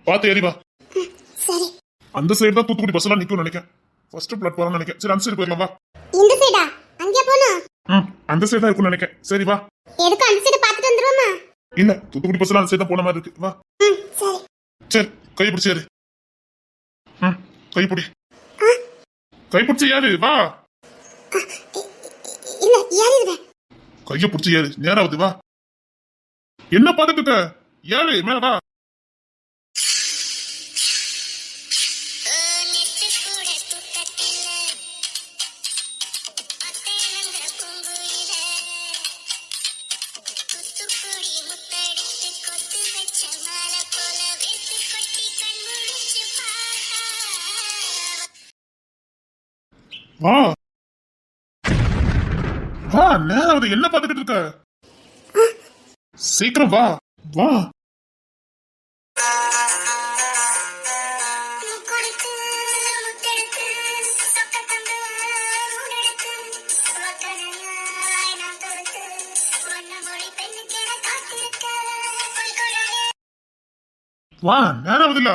பாத்து ஏறி வா. சரி. அந்த சைடு தான் தூத்துக்குடி பஸ் எல்லாம் நிக்கும் நினைக்கிறேன். ஃபர்ஸ்ட் பிளாட்ஃபார்ம் நினைக்கிறேன். சரி அந்த சைடு போயிடலாம் வா. இந்த சைடா? அங்கே போணும். அந்த சைடு தான் இருக்கும்னு நினைக்கிறேன். சரி வா. எதுக்கு அந்த சைடு பாத்துட்டு வந்துருவோமா? இல்ல தூத்துக்குடி பஸ் எல்லாம் அந்த சைடு தான் போன மாதிரி இருக்கு. வா. சரி. சரி கை பிடிச்சு ஏறு. கை பிடி. கை பிடிச்சு ஏறு வா. இல்ல ஏறிடுவேன். கைய பிடிச்சு ஏறு. நேராவது வா. என்ன பாத்துட்டு இருக்க? ஏறு மேல வா. வா வா நேராவது. என்ன பாத்துக்கிட்டு இருக்க? சீக்கிரம் வா வா. வா நேராவது. இல்ல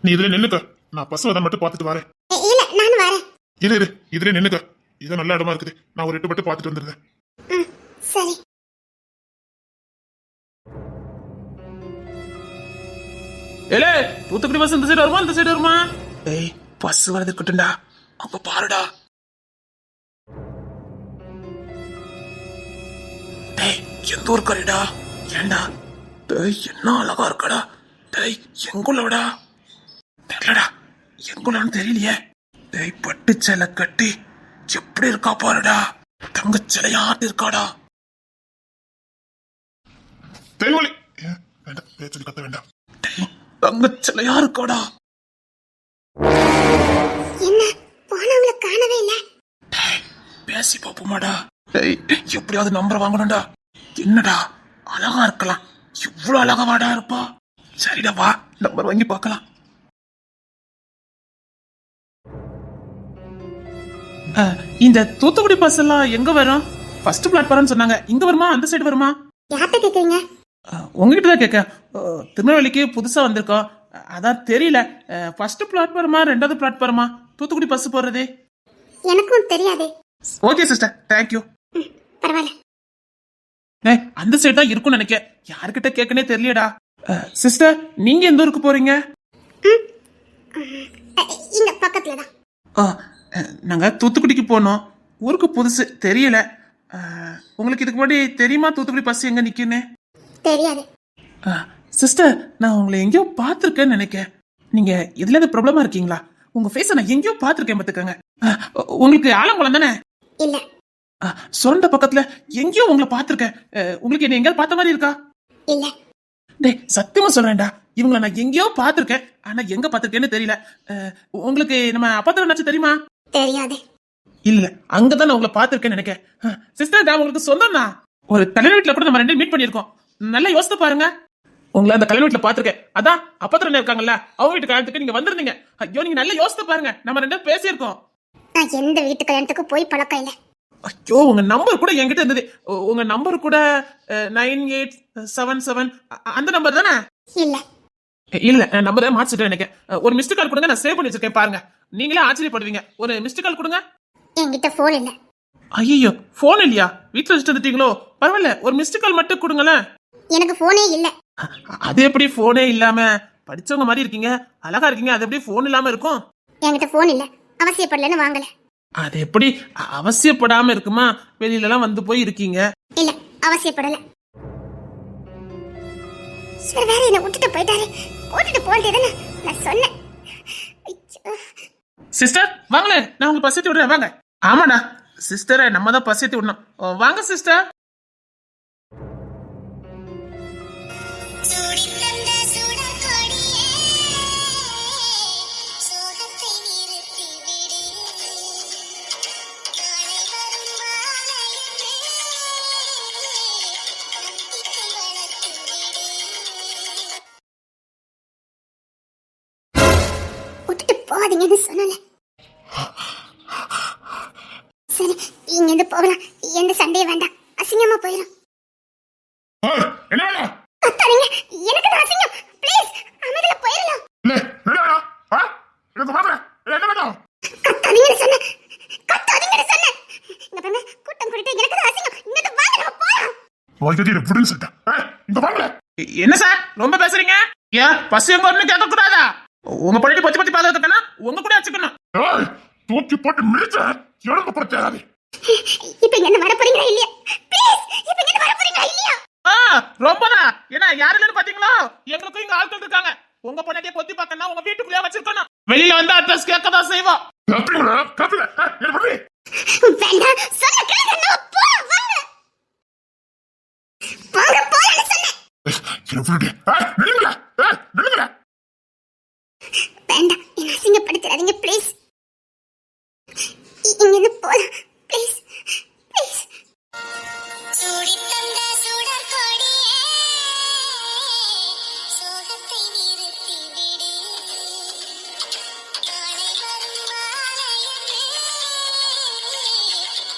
நீ இதுல நின்னுக்க. நான் பஸ் வர மட்டும் பாத்துட்டு வரேன். இல்ல நான் வரேன். இரு இதுல நின்னுக்க. இது நல்ல இடமா இருக்குது. நான் ஒரு 8 மட்டும் பாத்துட்டு வந்துடுறேன். சரி. ஏலே தூத்துக்குடி பஸ் இந்த சைடு வருமா இந்த சைடு வருமா? ஏய் பஸ் வரது இருக்கட்டும்டா. அப்ப பாருடா. டேய் எந்த ஊர் கறிடா? ஏண்டா டேய் என்ன அழகா இருக்கடா. டேய் எங்குள்ளடா? தெரியலடா. எங்குள்ளன்னு தெரியலையே. டேய் பட்டு சேலை கட்டி எப்படி இருக்கா பாருடா. தங்க சிலையாட்டு இருக்காடா. தெய்வலி வேண்டாம் பேச்சு கத்த வேண்டாம். டேய் தங்க சிலையா இருக்காடா. என்ன போனவங்கள காணவே இல்ல. டேய் பேசி பாப்போமாடா. டேய் எப்படியாவது நம்பர் வாங்கணும்டா. என்னடா அழகா இருக்கலாம். இவ்வளவு அழகாவாடா இருப்பா. சரிடா வா நம்பர் வாங்கி பார்க்கலாம். இந்த தூத்துக்குடி பஸ் எல்லாம் எங்க வரும்? ஃபர்ஸ்ட் பிளாட்ஃபார்ம் சொன்னாங்க. இங்க வருமா அந்த சைடு வருமா? யார்ட்ட கேக்குறீங்க? உங்ககிட்ட தான் கேட்க. திருநெல்வேலிக்கு புதுசா வந்திருக்கோம். அதான் தெரியல. ஃபர்ஸ்ட் பிளாட்ஃபார்மா ரெண்டாவது பிளாட்ஃபார்மா தூத்துக்குடி பஸ் போறது? எனக்கும் தெரியாது. Okay sister thank you. பரவாயில்ல. அந்த சைடு தான் இருக்கும்னு நினைக்கிறேன். யாருக்கிட்ட கேட்கனே தெரியலடா. சிஸ்டர் நீங்க எந்த ஊருக்கு போறீங்க? இங்க பக்கத்துல தான். நாங்க தூத்துக்குடிக்கு போனோம். ஊருக்கு புதுசு தெரியல. உங்களுக்கு இதுக்கு முன்னாடி தெரியுமா தூத்துக்குடி பஸ் எங்க நிக்குன்னு? தெரியாது. சிஸ்டர் நான் உங்களை எங்கேயோ பார்த்துருக்கேன்னு நினைக்கிறேன். நீங்க இதுல எது ப்ராப்ளமா இருக்கீங்களா? உங்க ஃபேஸை நான் எங்கேயோ பார்த்துருக்கேன் பார்த்துக்கங்க. உங்களுக்கு ஆலங்குளம் தானே? இல்ல. சுரண்ட பக்கத்துல எங்கேயோ உங்களை பார்த்துருக்கேன். உங்களுக்கு என்ன எங்கேயாவது பார்த்த மாதிரி இருக்கா? இல்ல. டேய் சத்தியமா சொல்றேன்டா. இவங்களை நான் எங்கேயோ பார்த்துருக்கேன். ஆனா எங்க பார்த்துருக்கேன்னு தெரியல. உங்களுக்கு நம்ம அப்பத்திரம் என்னாச்சு தெரியுமா? தெரியாது. இல்ல அங்கதான் உங்களை பார்த்திருக்கேன்னு நினைக்கிறேன். சிஸ்டர் நான் உங்களுக்கு சொந்தம் தான். ஒரு கல்யாண வீட்டுல கூட நம்ம 2 மீட் பண்ணிருக்கோம். நல்லா யோசித்து பாருங்க. உங்களை அந்த கல்யாண வீட்டுல பாத்திருக்கேன். அதான் அப்பத்திரம் இருக்காங்கல்ல அவங்க வீட்டு கல்யாணத்துக்கு நீங்க வந்திருந்தீங்க. ஐயோ நீங்க நல்லா யோசித்து பாருங்க. நம்ம 2 பேசியிருக்கோம். நான் எந்த வீட்டு கல்யாணத்துக்கு போய் பழக்கம் இல்ல. ஐயோ உங்க நம்பர் கூட என்கிட்ட இருந்தது. உங்க நம்பர் கூட 9877 அந்த நம்பர் தானே? இல்ல இல்ல நம்பரை மாத்திட்டேன் நினைக்கிறேன். ஒரு மிஸ்டு கால் கொடுங்க. நான் சேவ் பண்ணி வச்சிருக்கேன் பாருங்க. நீங்களே ஆச்சரியப்படுவீங்க. ஒரு மிஸ்டு கால் கொடுங்க. என்கிட்ட போன் இல்ல. ஐயோ போன் இல்லையா? வீட்டுல வச்சுட்டு வந்துட்டீங்களோ? பரவாயில்ல ஒரு மிஸ்டு கால் மட்டும் கொடுங்களேன். எனக்கு போனே இல்ல. அது எப்படி போனே இல்லாம? படிச்சவங்க மாதிரி இருக்கீங்க, அழகா இருக்கீங்க. அது எப்படி போன் இல்லாம இருக்கும்? என்கிட்ட போன் இல்ல. அவசியப்படலன்னு வாங்கல. அது எப்படி அவசியப்படாம இருக்குமா? வெளியில எல்லாம் வந்து போய் இருக்கீங்க. இல்ல அவசியப்படல. சரி வேற என்ன விட்டுட்டு போயிட்டாரு. போட்டுட்டு போறதே நான் சொன்னேன். சிஸ்டர் வாங்களே நான் உங்களுக்கு பஸ் ஏத்தி விடுறேன் வாங்க. ஆமாடா சிஸ்டரை நம்ம தான் பஸ் ஏத்தி விடணும். வாங்க சிஸ்டர். போகாதீங்கன்னு சொன்னல. சரி இங்க இருந்து போகலாம். எந்த சண்டையும் வேண்டாம். அசிங்கமா போயிடும். என்ன கத்தாதீங்க, எனக்கு தான் அசிங்கம். ப்ளீஸ் அமைதியா போயிடலாம். இல்ல இல்லடா எனக்கு வாங்க என்ன வேணும் கத்தாதீங்கன்னு சொன்னேன். கத்தாதீங்கன்னு சொன்னேன். இங்க பாருங்க, கூட்டம் கூட்டிட்டு எனக்கு தான் அசிங்கம். இங்க வாங்க, நம்ம போலாம். வாய்க்கடி விடுன்னு சொல்லிட்டேன் இங்க வாங்கல என்ன சார் ரொம்ப பேசுறீங்க? ஏன் பஸ் எங்க ஒண்ணு கேட்க கூடாதா? உங்க பொண்ணு பத்தி பத்தி பாத்துக்கணும், உங்க கூட வச்சுக்கணும். தூக்கி போட்டு மிதிச்ச எழுந்து கூட தேடாது. இப்ப இங்க என்ன வர போறீங்களா இல்லையா? ப்ளீஸ் இப்ப இங்க என்ன வர போறீங்களா இல்லையா? ரொம்பதான். ஏன்னா யாரு இல்லன்னு பாத்தீங்களா? எங்களுக்கும் இங்க ஆட்கள் இருக்காங்க. உங்க பொண்ணாட்டிய பொத்தி பார்க்கணும், உங்க வீட்டுக்குள்ளே வச்சிருக்கணும். வெளியில வந்து அட்ரஸ் கேட்கதான் செய்வோம். வேண்டாம், சொன்ன கேளுங்க, நம்ம போலாம், வாங்க. வாங்க போலாம்னு சொன்னேன். வேண்டாம், என்ன அசிங்கப்படுத்தாதீங்க ப்ளீஸ். இங்க இருந்து போலாம் ப்ளீஸ், ப்ளீஸ். சூடி தந்த சுடர் கொடியே, சோகத்தை நிறுத்தி விடு. நாளை வரும் மாலையன்று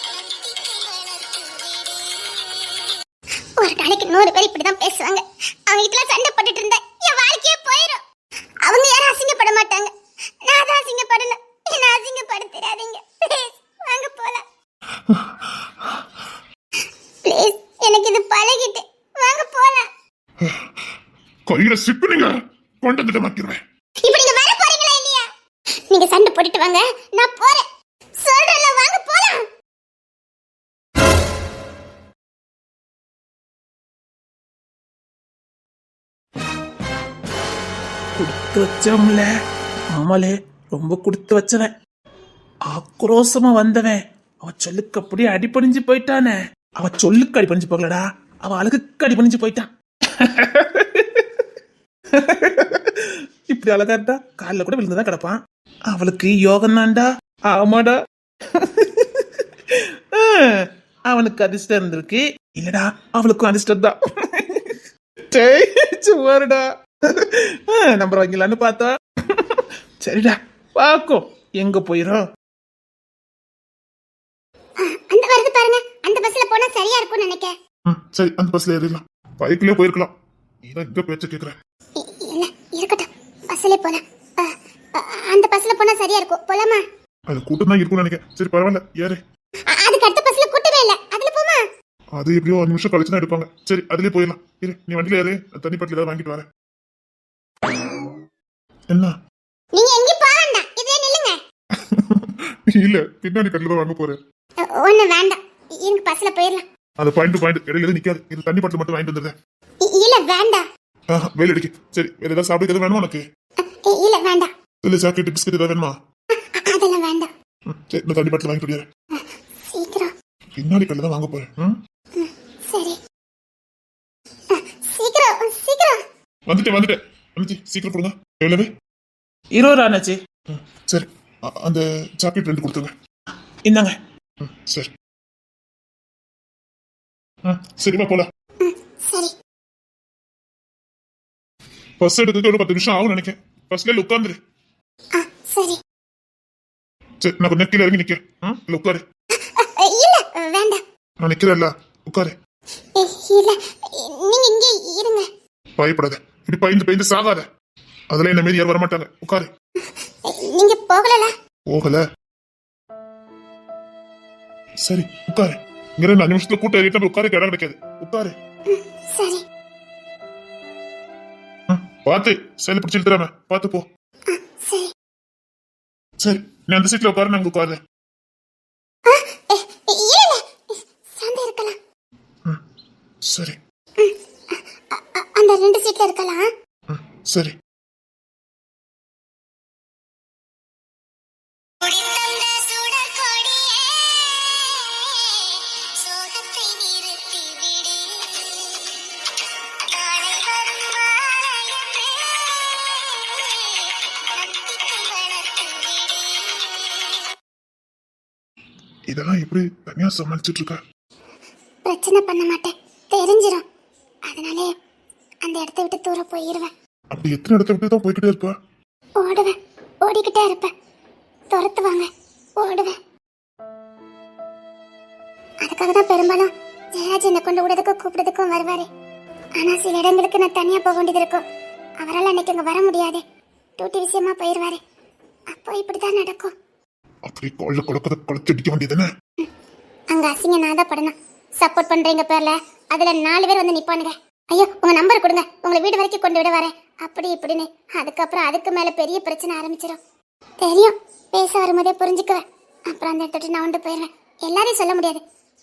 நம்பிக்கை வளர்த்து விடு. ஒரு நாளைக்கு 100 பேர் இப்படிதான் பேசுவாங்க. அவங்க கிட்ட சண்டை போட்டுட்டு இருந்தா என் வாழ்க்கையே போயிடும். அவங்க யாரும் அசிங்கப்பட மாட்டாங்க, நான் தான் அசிங்கப்படணும். என்ன அசிங்கப்படுத்திடாதீங்க ப்ளீஸ், வாங்க போலாம். ப்ளீஸ், எனக்கு இது பழகிட்டு, வாங்க போலாம். கையில சிப்பிடுங்க கொண்டு வந்து மாக்கிடுவேன். இப்ப நீங்க வர போறீங்களா இல்லையா? நீங்க சண்டை போட்டுட்டு வாங்க, நான் போறேன். சொல்றேன்ல, வாங்க போலாம். கொடுத்து வச்சோம்ல ஆமாலே, ரொம்ப கொடுத்து வச்சவன். ஆக்ரோஷமா வந்தவன் அவ சொல்லுக்கு அப்படியே அடிபணிஞ்சு போயிட்டானே. அவ சொல்லுக்கு அடிபணிஞ்சு போகலடா, அவ அழகுக்கு அடிபணிஞ்சு போயிட்டான். இப்படி அழகா இருந்தா காலில் கூட விழுந்துதான் கிடப்பான். அவளுக்கு யோகம் தான்டா. ஆமாடா. அவனுக்கு அதிர்ஷ்டம் இருந்திருக்கு இல்லடா, அவளுக்கும் அதிர்ஷ்டம் தான். சும்மாருடா, நம்பர் வாங்கலான்னு பார்த்தா சரிடா பாக்கும் எங்க போயிரும். அந்த வருது பாருங்க, அந்த பஸ்ல போனா சரியா இருக்கும்னு நினைக்கிறேன். சரி அந்த பஸ்ல ஏறிடலாம். பைக்லயே போயிருக்கலாம். நீதான் இங்க பேச்ச கேக்குற. இல்ல இருக்கட்டும், பஸ்ல போலாம். அந்த பஸ்ல போனா சரியா இருக்கும், போலாமா? அது கூட்டம் தான் இருக்கும்னு நினைக்கிறேன். சரி பரவாயில்ல ஏறு. அதுக்கு அடுத்த பஸ்ல கூட்டவே இல்ல, அதுல போமா? அது எப்படியோ 5 நிமிஷம் கழிச்சு தான் எடுப்பாங்க. சரி அதுலயே போயிடலாம். இரு நீ வண்டியில ஏறு, தண்ணி பாட்டில் ஏதாவது வாங்கிட்டு வரேன். என்ன நீங்க எங்க போக வேண்டாம், இதே நில்லுங்க. இல்ல பின்னாடி கட்டில தான் வாங்க போறேன். ஒண்ணு வேண்டாம், எனக்கு பஸ்ல போயிடலாம். அது பாயிண்ட் இடையில எதுவும் நிக்காது. இது தண்ணி பாட்டில் மட்டும் வாங்கிட்டு வந்துடுறேன். இல்ல வேண்டாம். வெயில் அடிக்கு. சரி வேற ஏதாவது சாப்பிட எதுவும் வேணுமா உனக்கு? இல்ல வேண்டாம். இல்ல சாக்லேட் பிஸ்கட் ஏதாவது வேணுமா? அதெல்லாம் வேண்டாம். சரி நான் தண்ணி பாட்டில் வாங்கிட்டு வரேன். சீக்கிரம். பின்னாடி கட்டில தான் வாங்க போறேன். சரி சீக்கிரம் சீக்கிரம். வந்துட்டேன் வந்துச்சு. சீக்கிரம் கொடுங்க. எவ்வளவு? 20 ரூபா ஆனாச்சு. சரி அந்த சாக்லேட் 2 கொடுத்துங்க. இந்தாங்க. சரி சரிமா போலாம். சரி. பஸ் எடுத்துட்டு ஒரு 10 நிமிஷம் ஆகும் நினைக்கிறேன். பஸ்ல உட்காந்துரு. சரி சரி நான் கொஞ்சம் கீழே இறங்கி நிக்கிறேன். இல்ல உட்காரு. இல்ல வேண்டாம். நான் நிக்கிறேன்ல உட்காரு. இல்ல நீங்க இங்கே இருங்க. பயப்படாத, இப்படி பயந்து சாகாத. அதுல என்ன மீறி யாரும் வரமாட்டாங்க. உட்காரு. நீங்க போகல? போகல. சரி உட்காரு. இங்க 5 நிமிஷத்துல கூட்டம் ஏறிட்டு உட்காரு, இடம் கிடைக்காது. உட்காரு. சரி. பாத்து செயல் பிடிச்சு இழுத்துறாம பாத்து போ. சரி சரி நீ அந்த சீட்ல உட்காரு, நாங்க உட்காரு. இல்ல சாந்தா இருக்கலாம். சரி அந்த 2 சீட்ல இருக்கலாம். சரி. இதெல்லாம் எப்படி தனியா சமாளிச்சுட்டு இருக்க? பிரச்சனை பண்ண மாட்டேன், தெரிஞ்சிடும். அதனாலே அந்த இடத்த விட்டு தூர போயிடுவேன். அப்படி எத்தனை இடத்த விட்டு தான் போய்கிட்டே இருப்ப? ஓடுவேன், ஓடிக்கிட்டே இருப்பேன். துரத்துவாங்க, ஓடுவேன். அதுக்காக தான் பெரும்பாலும் ஜெயராஜ் என்னை கொண்டு விடுறதுக்கும் கூப்பிடுறதுக்கும் வருவாரு. ஆனா சில இடங்களுக்கு நான் தனியா போக வேண்டியது இருக்கும். அவரால் அன்னைக்கு அங்க வர முடியாது. டியூட்டி விஷயமா போயிடுவாரு. அப்போ இப்படிதான் நடக்கும். அப்படி கோயில குளச்சடிக்க வேண்டியதுன்னு அங்க அசிங்க நான் தான் படணும். சப்போர்ட் பண்றீங்க பேர்ல அதுல 4 பேர் வந்து நிப்பானுங்க. ஐயோ உங்க நம்பர் கொடுங்க, உங்களை வீடு வரைக்கும் கொண்டு விட வரேன் அப்படி இப்படின்னு. அதுக்கப்புறம் அதுக்கு மேல பெரிய பிரச்சனை ஆரம்பிச்சிடும். தெரியும், பேச வரும்போதே புரிஞ்சுக்குவேன். அப்புறம் அந்த இடத்துல நான் வந்து போயிடுவேன். எல்லாரையும் சொல்ல முடியாது.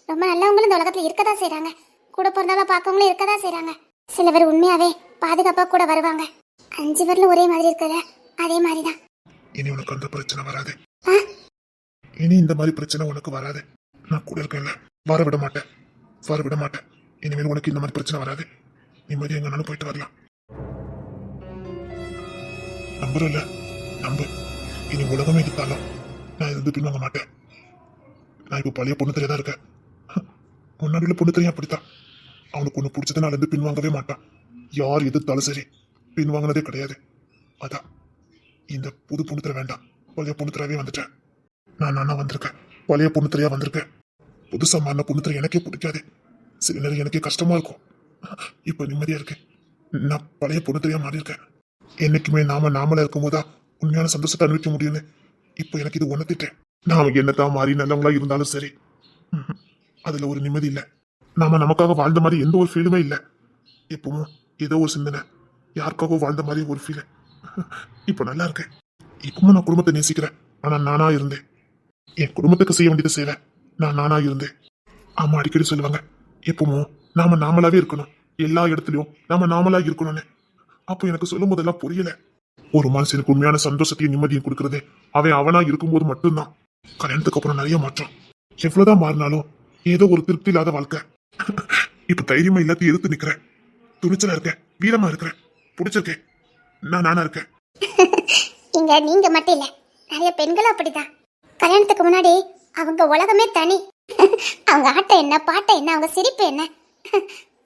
ரொம்ப நல்லவங்களும் இந்த உலகத்துல இருக்கதா செய்றாங்க. கூட பிறந்தாலும் பார்க்கவங்களும் இருக்கதா செய்றாங்க. சில பேர் உண்மையாவே பாதுகாப்பா கூட வருவாங்க. 5 பேர்ல ஒரே மாதிரி இருக்குல்ல, அதே மாதிரிதான். இனி உனக்கு அந்த பிரச்சனை வராது. இனி இந்த மாதிரி பிரச்சனை உனக்கு வராது. நான் கூட இருக்கேன்ல, வர விட மாட்டேன். இனிமேல் உனக்கு இந்த மாதிரி பிரச்சனை வராது. நிம்மதி எங்கனாலும் போயிட்டு வரலாம். நம்புறல, நம்பு. இனி உலகமே இருந்தாலும் நான் இருந்து பின்வாங்க மாட்டேன். நான் இப்போ பழைய பொண்ணு தெரியாதான் இருக்கேன். முன்னாடியில பொண்ணு தெரியும் அப்படித்தான். அவனுக்கு ஒண்ணு பிடிச்சதுனால இருந்து பின்வாங்கவே மாட்டான். யார் எதிர்த்தாலும் சரி பின்வாங்கினதே கிடையாது. அதான் இந்த புது பொண்ணு தர வேண்டாம், பழைய பொண்ணு தரவே வந்துட்டேன். நான் வந்திருக்கேன், பழைய பொண்ணு தரையா வந்திருக்கேன். புதுசா மாறின பொண்ணு தர எனக்கே பிடிக்காது. சில நேரம் எனக்கே கஷ்டமா இருக்கும். இப்ப நிம்மதியா இருக்கேன். நான் பழைய பொண்ணு தரையா மாறி இருக்கேன். என்னைக்குமே நாமளா இருக்கும் போதா உண்மையான சந்தோஷத்தை அனுபவிக்க முடியும்னு இப்ப எனக்கு இது உணர்த்திட்டேன். நாம என்னதான் மாறி நல்லவங்களா இருந்தாலும் சரி, அதுல ஒரு நிம்மதி இல்ல. நாம நமக்காக வாழ்ந்த மாதிரி எந்த ஒரு ஃபீலுமே இல்ல. எப்பவும் ஏதோ ஒரு சிந்தனை, யாருக்காகவும் வாழ்ந்த மாதிரி ஒரு ஃபீல். இப்ப நல்லா இருக்கேன். இப்பவும் நான் குடும்பத்தை நேசிக்கிறேன். ஆனா நானா இருந்தேன். என் குடும்பத்துக்கு செய்ய வேண்டியதை செய்வேன். நானா இருந்தேன். அம்மா அடிக்கடி சொல்லுவாங்க, எப்பவும் நாமளாவே இருக்கணும், எல்லா இடத்துலயும் நாமளா இருக்கணும்னு. அப்போ எனக்கு சொல்லும் போதெல்லாம் புரியல. ஒரு மனுஷனுக்கு உண்மையான சந்தோஷத்தையும் நிம்மதியும் கொடுக்கறது அவனா இருக்கும்போது மட்டும்தான். கல்யாணத்துக்கு அப்புறம் நிறைய மாற்றம். எவ்வளவுதான் மாறினாலும் ஏதோ ஒரு திருப்தி இல்லாத வாழ்க்கை. இப்ப தைரியமா எல்லாத்தையும் எதிர்த்து நிக்கிறேன். துணிச்சலா இருக்கேன், வீரமா இருக்கிறேன், பிடிச்சிருக்கேன். நானா இருக்கேன். இங்க நீங்க மட்டும் இல்ல, நிறைய பெண்களும் அப்படிதான். கல்யாணத்துக்கு முன்னாடி அவங்க உலகமே தனி. அவங்க ஆட்டம் என்ன, பாட்டம் என்ன, அவங்க சிரிப்பு என்ன,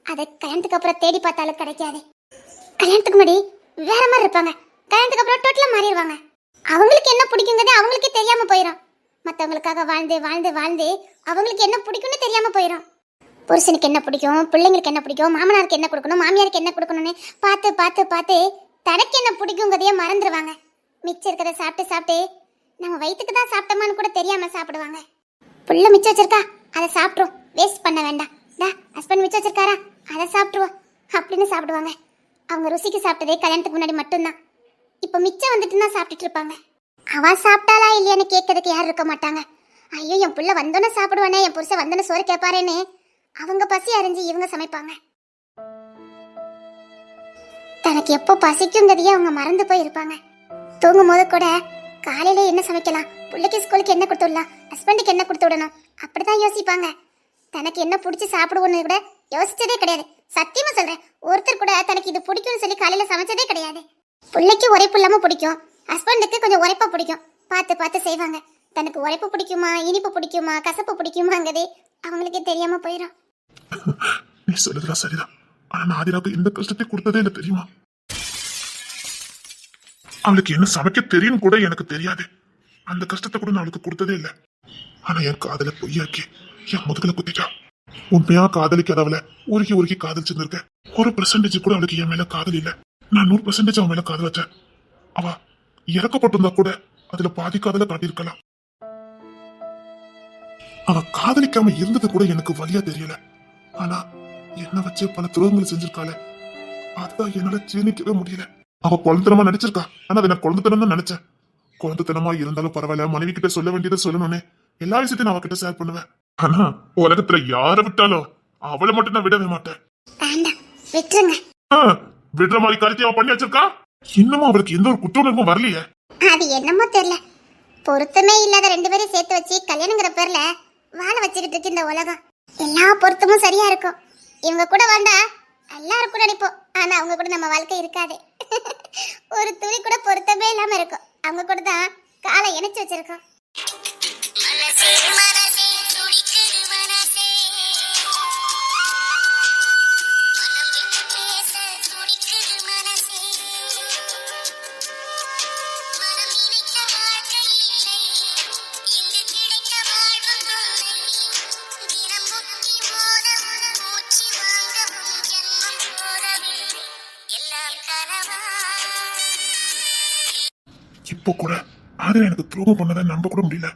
அது கல்யாணத்துக்கு அப்புறம் தேடி பார்த்தாலும் கிடைக்காது. கல்யாணத்துக்கு முன்னாடி வேற மாதிரி இருப்பாங்க, கல்யாணத்துக்கு அப்புறம் டோட்டலா மாறிடுவாங்க. அவங்களுக்கு என்ன பிடிக்குங்கிறது அவங்களுக்கே தெரியாம போயிடும். மற்றவங்களுக்காக வாழ்ந்து வாழ்ந்து வாழ்ந்து அவங்களுக்கு என்ன பிடிக்கும்னு தெரியாம போயிடும். புருஷனுக்கு என்ன பிடிக்கும், பிள்ளைங்களுக்கு என்ன பிடிக்கும், மாமனாருக்கு என்ன கொடுக்கணும், மாமியாருக்கு என்ன கொடுக்கணும்னு பார்த்து பார்த்து பார்த்து தனக்கு என்ன பிடிக்குங்கிறதையே மறந்துடுவாங்க. மிச்சம் இருக்கிறத சாப்பிட்டு சாப்பிட்டு நம்ம வயிற்றுக்கு தான் சாப்பிட்டோமான்னு கூட தெரியாம சாப்பிடுவாங்க. புள்ள மிச்சம் வச்சிருக்கா, அதை சாப்பிட்ருவோம், வேஸ்ட் பண்ண வேண்டாம். ஹஸ்பண்ட் மிச்சம் வச்சிருக்காரா, அதை சாப்பிட்ருவோம் அப்படின்னு சாப்பிடுவாங்க. அவங்க ருசிக்கு சாப்பிட்டதே கல்யாணத்துக்கு முன்னாடி மட்டும்தான். இப்போ மிச்சம் வந்துட்டு தான் சாப்பிட்டுட்டு இருப்பாங்க. அவ சாப்பிட்டாளா இல்லையான்னு கேட்கறதுக்கு யாரும் இருக்க மாட்டாங்க. ஐயோ என் புள்ள வந்தோன்னு சாப்பிடுவானே, என் புருஷன் வந்தோன்னு சோறு கேட்பாரேன்னு அவங்க பசி அறிஞ்சு இவங்க சமைப்பாங்க. தனக்கு எப்போ பசிக்குங்கிறதையே அவங்க மறந்து போய் இருப்பாங்க. தூங்கும் போது கூட காலையில என்ன சமைக்கலாம், பிள்ளைக்கு ஸ்கூலுக்கு என்ன கொடுத்து விடலாம், ஹஸ்பண்டுக்கு என்ன கொடுத்து விடணும், அப்படிதான் யோசிப்பாங்க. தனக்கு என்ன பிடிச்சி சாப்பிடுவோன்னு கூட யோசிச்சதே கிடையாது. சத்தியமா சொல்றேன், ஒருத்தர் கூட தனக்கு இது பிடிக்கும்னு சொல்லி காலையில சமைச்சதே கிடையாது. பிள்ளைக்கு உரைப்பு இல்லாம பிடிக்கும், ஹஸ்பண்டுக்கு கொஞ்சம் உரைப்பா பிடிக்கும், பார்த்து பார்த்து செய்வாங்க. தனக்கு உரைப்பு பிடிக்குமா, இனிப்பு பிடிக்குமா, கசப்பு பிடிக்குமாங்கிறதே அவங்களுக்கே தெரியாம போயிடும். நீ சொல்லுறா சரிதான். ஆனா நான் ஆதிராவுக்கு எந்த கஷ்டத்தை கொடுத்ததே இல்லை தெரியுமா? அவளுக்கு என்ன சமைக்க தெரியும் கூட எனக்கு தெரியாது. அந்த கஷ்டத்தை கூட நான் அவளுக்கு கொடுத்ததே இல்லை. ஆனா என் காதல பொய்யாக்கி என் முதுகல குத்திட்டா. உண்மையா காதலிக்காதவளை உருகி உருகி காதலிச்சிருந்திருக்கேன். 1% கூட அவளுக்கு என் மேல காதல் இல்லை. நான் 100% அவன் மேல காதல் வச்சேன். அவ இறக்கப்பட்டிருந்தா கூட அதுல பாதி காதல காட்டியிருக்கலாம். அவ காதலிக்காம இருந்தது கூட எனக்கு வழியா தெரியல. ஆனா என்ன வச்சு பல துரோகங்கள் செஞ்சிருக்காளே, அதுதான் என்னால ஜீர்ணிக்கவே முடியல. அவ குழந்தைத்தனமா நடிச்சிருக்கா, ஆனா அதை நான் குழந்தைத்தனம் தான் நினைச்சேன். குழந்தைத்தனமா இருந்தாலும் பரவாயில்ல, மனைவி கிட்ட சொல்ல வேண்டியதை சொல்லணும்னு எல்லா விஷயத்தையும் நான் அவகிட்ட ஷேர் பண்ணுவேன். ஆனா உலகத்துல யார விட்டாலும் அவளை மட்டும் நான் விடவே மாட்டேன். விடுற மாதிரி கருத்தை அவ பண்ணி வச்சிருக்கா. இன்னமும் அவளுக்கு எந்த ஒரு குற்றம் வரலையே. அது என்னமோ தெரியல, பொருத்தமே இல்லாத 2 பேரும் சேர்த்து வச்சு கல்யாணங்கிற பேர்ல வாழ வச்சுக்கிட்டு இருக்கு இந்த உலகம். எல்லா பொருத்தமும் சரியா இருக்கும். இவங்க கூட வேண்டா எல்லாரும் கூட நினைப்போம், ஆனா அவங்க கூட நம்ம வாழ்க்கை இருக்காது. ஒரு துளி கூட பொருத்தமே இல்லாம இருக்கும். அவங்க கூட தான் காலை இணைச்சு வச்சிருக்கோம். இப்போ கூட ஆதிரா எனக்கு துரோகம் பண்ணதை நம்ப கூட முடியல.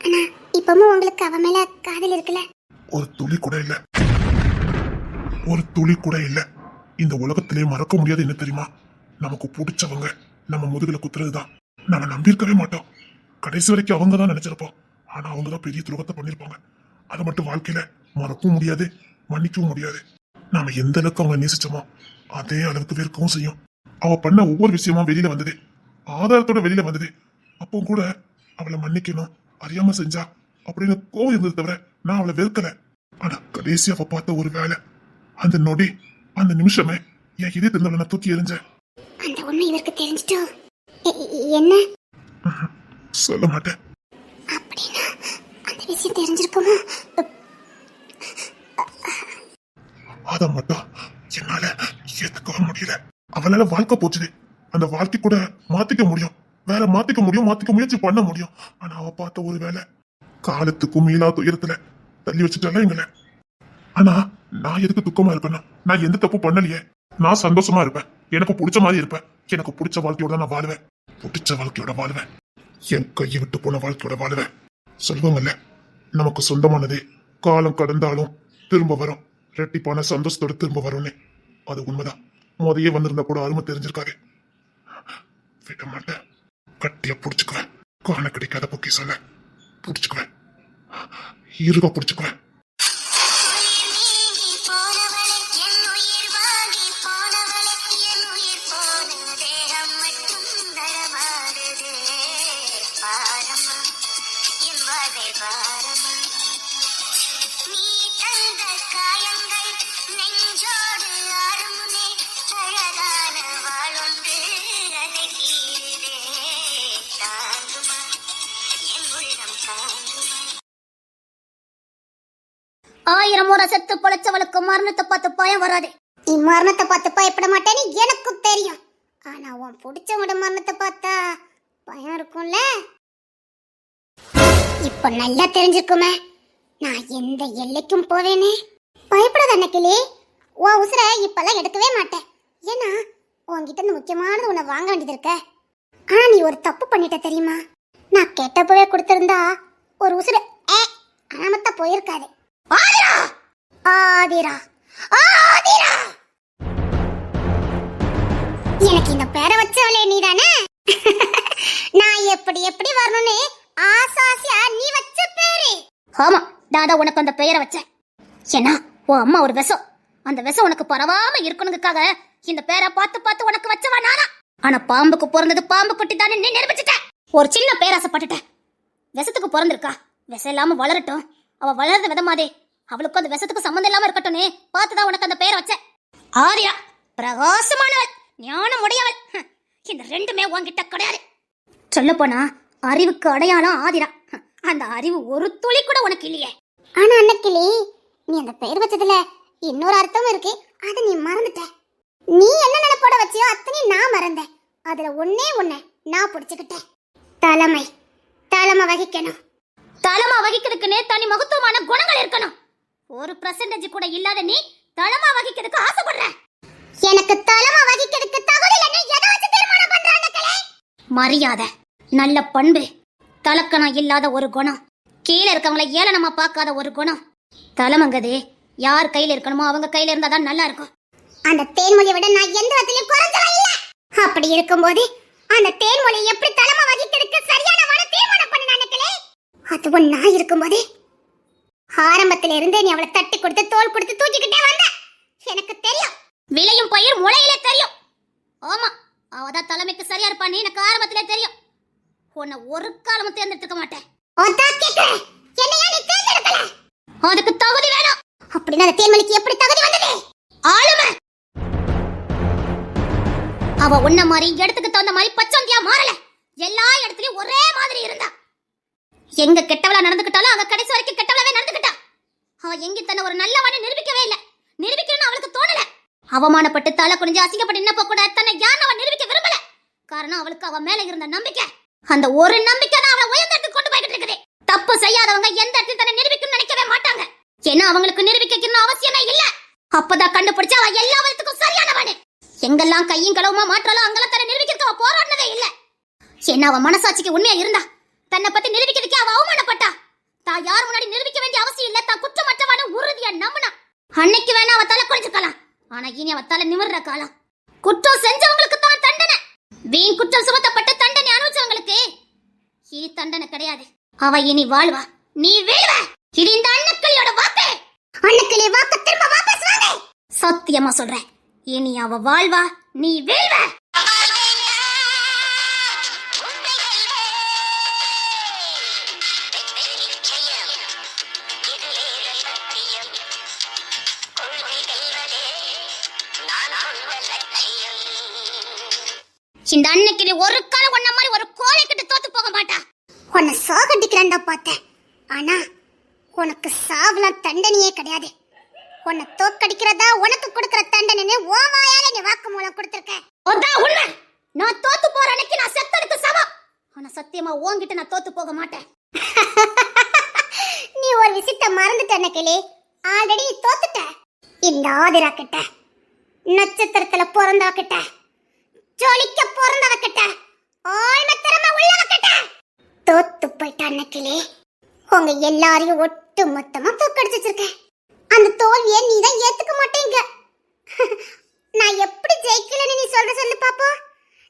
ஆனா இப்பவும் உங்களுக்கு அவ மேல காதல் இருக்குல்ல? ஒரு துளி கூட இல்ல, ஒரு துளி கூட இல்ல. இந்த உலகத்திலே மறக்க முடியாது என்ன தெரியுமா? நமக்கு பிடிச்சவங்க நம்ம முதுகுல குத்துறதுதான். நம்ம நம்பியிருக்கவே மாட்டோம். கடைசி வரைக்கும் அவங்க தான் நினைச்சிருப்போம். ஆனா அவங்க தான் பெரிய துரோகத்தை பண்ணிருப்பாங்க. அதை மட்டும் வாழ்க்கையில மறக்கவும் முடியாது, மன்னிக்கவும் முடியாது. நாம எந்த அளவுக்கு அவங்க நேசிச்சோமோ அதே அளவுக்கு வெறுக்கவும் செய்யும். அவ பண்ண ஒவ்வொரு விஷயமும் வெளியில வந்தது, ஆதாரத்தோட வெளியில வந்தது. அப்போ கூட அவளை மன்னிக்கணும், அறியாம செஞ்சா அப்படின்னு கோவம் இருந்தது தவிர நான் அவளை வெறுக்கல. ஆனா கடைசி அவ பார்த்த ஒரு வேலை, அந்த நொடி, அந்த நிமிஷமே என் இதே திருந்தவளை நான் தூக்கி எறிஞ்சேன். அந்த உண்மை இவருக்கு தெரிஞ்சிட்டோ? என்ன சொல்ல மாட்டேன். அப்படின்னா அந்த விஷயம் தெரிஞ்சிருக்குமா? அத மட்டும் என்னால ஏத்துக்கவே முடியல. அவளால வாழ்க்கை போச்சுது. அந்த வாழ்க்கை கூட மாத்திக்க முடியும், வேற மாத்திக்க முடியும், மாத்திக்க முயற்சி பண்ண முடியும். ஆனா அவ பார்த்த ஒரு வேலை காலத்துக்கும் மீளா துயரத்துல தள்ளி வச்சுட்டால எங்களை. ஆனா நான் எதுக்கு துக்கமா இருக்கணும்? நான் எந்த தப்பு பண்ணலையே. நான் சந்தோஷமா இருப்பேன், எனக்கு பிடிச்ச மாதிரி இருப்பேன். எனக்கு பிடிச்ச வாழ்க்கையோட நான் வாழுவேன், பிடிச்ச வாழ்க்கையோட வாழுவேன், என் கையை விட்டு போன வாழ்க்கையோட வாழுவேன். சொல்லுவாங்கல்ல, நமக்கு சொந்தமானதே காலம் கடந்தாலும் திரும்ப வரும், ரெட்டிப்பான சந்தோஷத்தோட திரும்ப வரும்னு. அது உண்மைதான். மோதையே வந்திருந்தா கூட அருமை தெரிஞ்சிருக்காரு. விட மாட்டேன், கட்டியா புடிச்சுக்குவேன். காண கிடைக்காத பொக்கி சொல்ல புடிச்சுக்குவேன், இருக புடிச்சுக்குவேன். ஆயிரம் முறை செத்து பொழைச்சவளுக்கு மரணத்தை பார்த்து பயம் வராது. நீ மரணத்தை பார்த்து பயப்பட மாட்டேன்னு எனக்கும் தெரியும். ஆனா உன் பிடிச்சவட மரணத்தை பார்த்தா பயம் இருக்கும்ல. இப்ப நல்லா தெரிஞ்சுக்குமே நான் எந்த எல்லைக்கும் போவேனே. பயப்படாத அன்னைக்கிளே, உன் உசுர இப்பெல்லாம் எடுக்கவே மாட்டேன். ஏன்னா உன்கிட்ட இருந்து முக்கியமானது உன்னை வாங்க வேண்டியது இருக்க. ஆனா நீ ஒரு தப்பு பண்ணிட்ட தெரியுமா? நான் கேட்டப்பவே கொடுத்திருந்தா ஒரு உசுர அனாமத்தா போயிருக்காது. ஆதிரா, ஆதிரா, ஆதிரா. எனக்கு இந்த பேரை வச்சவளே நீதானே? நான் எப்படி எப்படி வரணும்னு ஆசாசியா நீ வச்ச பேரு. ஆமா, தாதா உனக்கு அந்த பெயரை வச்சேன். ஏன்னா உன் அம்மா ஒரு விஷம், அந்த விஷம் உனக்கு பரவாம இருக்கணுங்கிறதுக்காக இந்த பேரை பார்த்து பார்த்து உனக்கு வச்சவா நானா. ஆனா பாம்புக்கு பிறந்தது பாம்பு குட்டி தானே நீ நிரூபிச்சுட்ட. ஒரு சின்ன பேராசைப்பட்டுட்ட. விஷத்துக்கு பிறந்திருக்கா, விஷம் இல்லாம வளரட்டும், அவ வளர்ந்த விதமாதே அவளுக்கும் அந்த விஷத்துக்கு சம்மந்தம் இல்லாம இருக்கட்டும்னு பார்த்துதான் உனக்கு அந்த பெயரை வச்சேன். ஆதிரா பிரகாசமானவள், ஞானம் உடையவள். இந்த ரெண்டுமே உன்கிட்ட கிடையாது. சொல்ல போனா அறிவுக்கு அடையாளம் ஆதிரா. அந்த அறிவு ஒரு துளி கூட உனக்கு இல்லையே. ஆனா அன்னைக்கிளி நீ அந்த பெயர் வச்சதுல இன்னொரு அர்த்தம் இருக்கு, அதை நீ மறந்துட்ட. நீ என்ன நினைப்போட வச்சியோ அத்தனை நான் மறந்தேன். அதுல ஒன்னே ஒண்ணு நான் பிடிச்சுக்கிட்டேன். தலைமை, தலைமை வகிக்கணும். தலைமா வகிக்கிறதுக்குன்னு தனி மகத்துவமான குணங்கள் இருக்கணும். 1% கூட இல்லாத நீ தலைமா வகிக்கிறதுக்கு ஆசைப்படுற. எனக்கு தலைமா வகிக்கிறதுக்கு தகுதி இல்லைன்னு எதை வச்சு தீர்மானம் பண்றானே? மரியாதை, நல்ல பண்பு, தலக்கணம் இல்லாத ஒரு குணம், கீழே இருக்கவங்களை ஏளனமா பார்க்காத ஒரு குணம். தலைமங்கதே யார் கையில இருக்கணுமோ அவங்க கையில இருந்தாதான் நல்லா இருக்கும். அந்த தேன்மொழியை விட நான் எந்த விதத்திலும் குறைஞ்சவ இல்ல. அப்படி இருக்கும்போது அந்த தேன்மொழி எப்படி தலைமா வகிக்கிறதுக்கு சரியானவான தீர்மானம் பண்ணானே? அதுவும் நான் இருக்கும்போது ஆரம்பத்தில இருந்தே நீ அவளை தட்டி கொடுத்து தோல் கொடுத்து தூக்கிக்கிட்டே வந்த. எனக்கு தெரியும், விளையும் பயிர் முளையிலே தெரியும். ஆமா, அவதான் தலைமைக்கு சரியா இருப்பான்னு எனக்கு ஆரம்பத்திலே தெரியும். உன்னை ஒரு காலமும் தேர்ந்தெடுத்துக்க மாட்டேன். அதுக்கு தகுதி வேணும். அப்படின்னா அந்த தேன்மொழிக்கு எப்படி தகுதி வந்தது? ஆளுமை. அவ உன்ன மாதிரி இடத்துக்கு தகுந்த மாதிரி பச்சந்தியா மாறல. எல்லா இடத்துலயும் ஒரே மாதிரி இருந்தா. எங்க கெட்டவளா நடந்துக்கிட்டாலும் அவ கடைசி வரைக்கும் கெட்டவளாவே நடந்துக்கிட்டா. அவ எங்க தன்னை ஒரு நல்லவனை நிரூபிக்கவே இல்ல. நிரூபிக்கணும்னு அவளுக்கு தோணல. அவமானப்பட்டு தலை குனிஞ்சு அசிங்கப்பட்டு நின்னப்ப கூட தன்னை யாரும் அவன் நிரூபிக்க விரும்பல. காரணம் அவளுக்கு அவ மேல இருந்த நம்பிக்கை. அந்த ஒரு நம்பிக்கை தான் அவளை உயர்ந்த இடத்துக்கு கொண்டு போய்கிட்டு இருக்குது. தப்பு செய்யாதவங்க எந்த இடத்துல தன்னை நிரூபிக்கணும்னு நினைக்கவே மாட்டாங்க. ஏன்னா அவங்களுக்கு நிரூபிக்கணும் அவசியமே இல்ல. அப்பதான் கண்டுபிடிச்சா அவ எல்லா விதத்துக்கும் சரியானவனு. எங்கெல்லாம் கையும் களவுமா மாற்றாலும் அங்கெல்லாம் தன்னை நிரூபிக்க அவ போராடினதே இல்ல. என்ன அவ மனசாட்சிக்கு உண்மையா இருந்தா தன்னை பத்தி நிரூபிக்கிறதுக்கே அவ அவமானப்பட்டா. தான் யார் முன்னாடி நிரூபிக்க வேண்டிய அவசியம் இல்ல, தான் குற்றமற்றவன உறுதியா நம்பினா. அன்னைக்கு வேணா அவ தலை குறைஞ்சுக்கலாம், ஆனா இனி அவ தலை நிமிர்ற காலம். குற்றம் செஞ்சவங்களுக்கு தான் தண்டனை, வீண் குற்றம் சுமத்தப்பட்ட தண்டனை அனுபவிச்சவங்களுக்கு இனி தண்டனை கிடையாது. அவ இனி வாழ்வா, நீ வீழ்வ. இது இந்த அன்னக்கிளியோட வாக்கு. அன்னக்கிளி வாக்கு திரும்ப வாபஸ் வாங்க. சத்தியமா சொல்றேன், இனி அவ வாழ்வா, நீ வீழ்வ. இந்த அன்னைக்கு ஒரு காலம் உன்ன மாதிரி ஒரு கோலை கிட்ட தோத்து போக மாட்டா. உன்னை சாகடிக்கிறான்டா பார்த்தேன், ஆனா உனக்கு சாவலாம் தண்டனையே கிடையாது. உன்னை தோக்கடிக்கிறதா உனக்கு கொடுக்கிற தண்டனை ஓவாயால நீ வாக்கு மூலம் கொடுத்திருக்க. அதான் உண்மை. நான் தோத்து போற அன்னைக்கு நான் செத்ததுக்கு சமம். ஆனா சத்தியமா உன்கிட்ட நான் தோத்து போக மாட்டேன். நீ ஒரு விஷயத்தை மறந்துட்ட அன்னைக்கிளி, ஆல்ரெடி தோத்துட்ட. இந்த ஆதிரா கிட்ட, நட்சத்திரத்துல பிறந்தவ கிட்ட, ஜோலிக்க பிறந்தவ கிட்ட, ஆழ்ம திறமை உள்ளவ கிட்ட தோத்து போயிட்ட அன்னைக்கிளி. உங்க எல்லாரையும் ஒட்டு மொத்தமா தோக்கடிச்சு வச்சிருக்க. அந்த தோல்வியை நீ தான் ஏத்துக்க மாட்டேங்க. நான் எப்படி ஜெயிக்கலன்னு நீ சொல்லு பாப்போம்.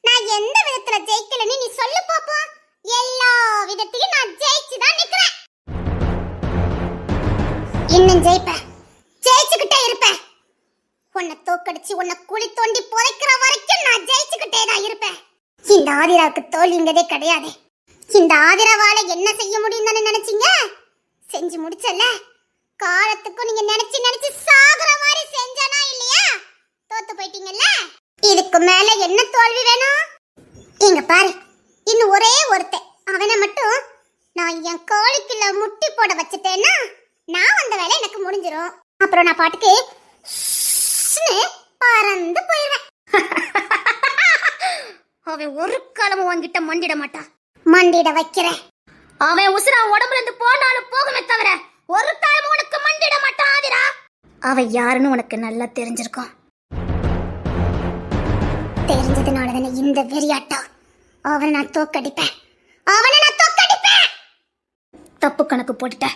நான் எந்த விதத்துல ஜெயிக்கலன்னு நீ சொல்லு பாப்போம். எல்லா விதத்திலும் நான் ஜெயிச்சு தான் நிக்கிறேன். இன்னும் ஜெயிப்பேன், ஜெயிச்சுக்கிட்டே இருப்பேன். உன்னை தோக்கடிச்சு உன்னை குழி தோண்டி புதைக்கிற வரைக்கும் நான் ஜெயிச்சுக்கிட்டே தான் இருப்பேன். இந்த ஆதிராவுக்கு தோல்விங்கிறதே கிடையாது. இந்த ஆதிராவால என்ன செய்ய முடியும் தானே நினைச்சீங்க? செஞ்சு முடிச்சல. காலத்துக்கும் நீங்க நினைச்சு நினைச்சு சாகுற மாதிரி செஞ்சானா இல்லையா? தோத்து போயிட்டீங்கல்ல. இதுக்கு மேல என்ன தோல்வி வேணும்? இங்க பாரு, இன்னும் ஒரே ஒருத்தன், அவனை மட்டும் நான் என் கோழிக்குள்ள முட்டி போட வச்சுட்டேன்னா நான் வந்த வேலை எனக்கு முடிஞ்சிரும். அப்புறம் நான் பாட்டுக்கு பறந்து போயிருவேன். அவன் ஒரு காலமும் வாங்கிட்ட மண்டிட மாட்டான். மண்டிட வைக்கிறேன். அவன் உசுரா உடம்புல இருந்து போனாலும் போகுமே தவிர ஒரு காலமும் உனக்கு மண்டிட மாட்டான் ஆதிரா. அவன் யாருன்னு உனக்கு நல்லா தெரிஞ்சிருக்கும். தெரிஞ்சதுனால தானே இந்த வெறியாட்டம். அவனை நான் தோக்கடிப்பேன், அவனை நான் தோக்கடிப்பேன். தப்பு கணக்கு போட்டுட்ட.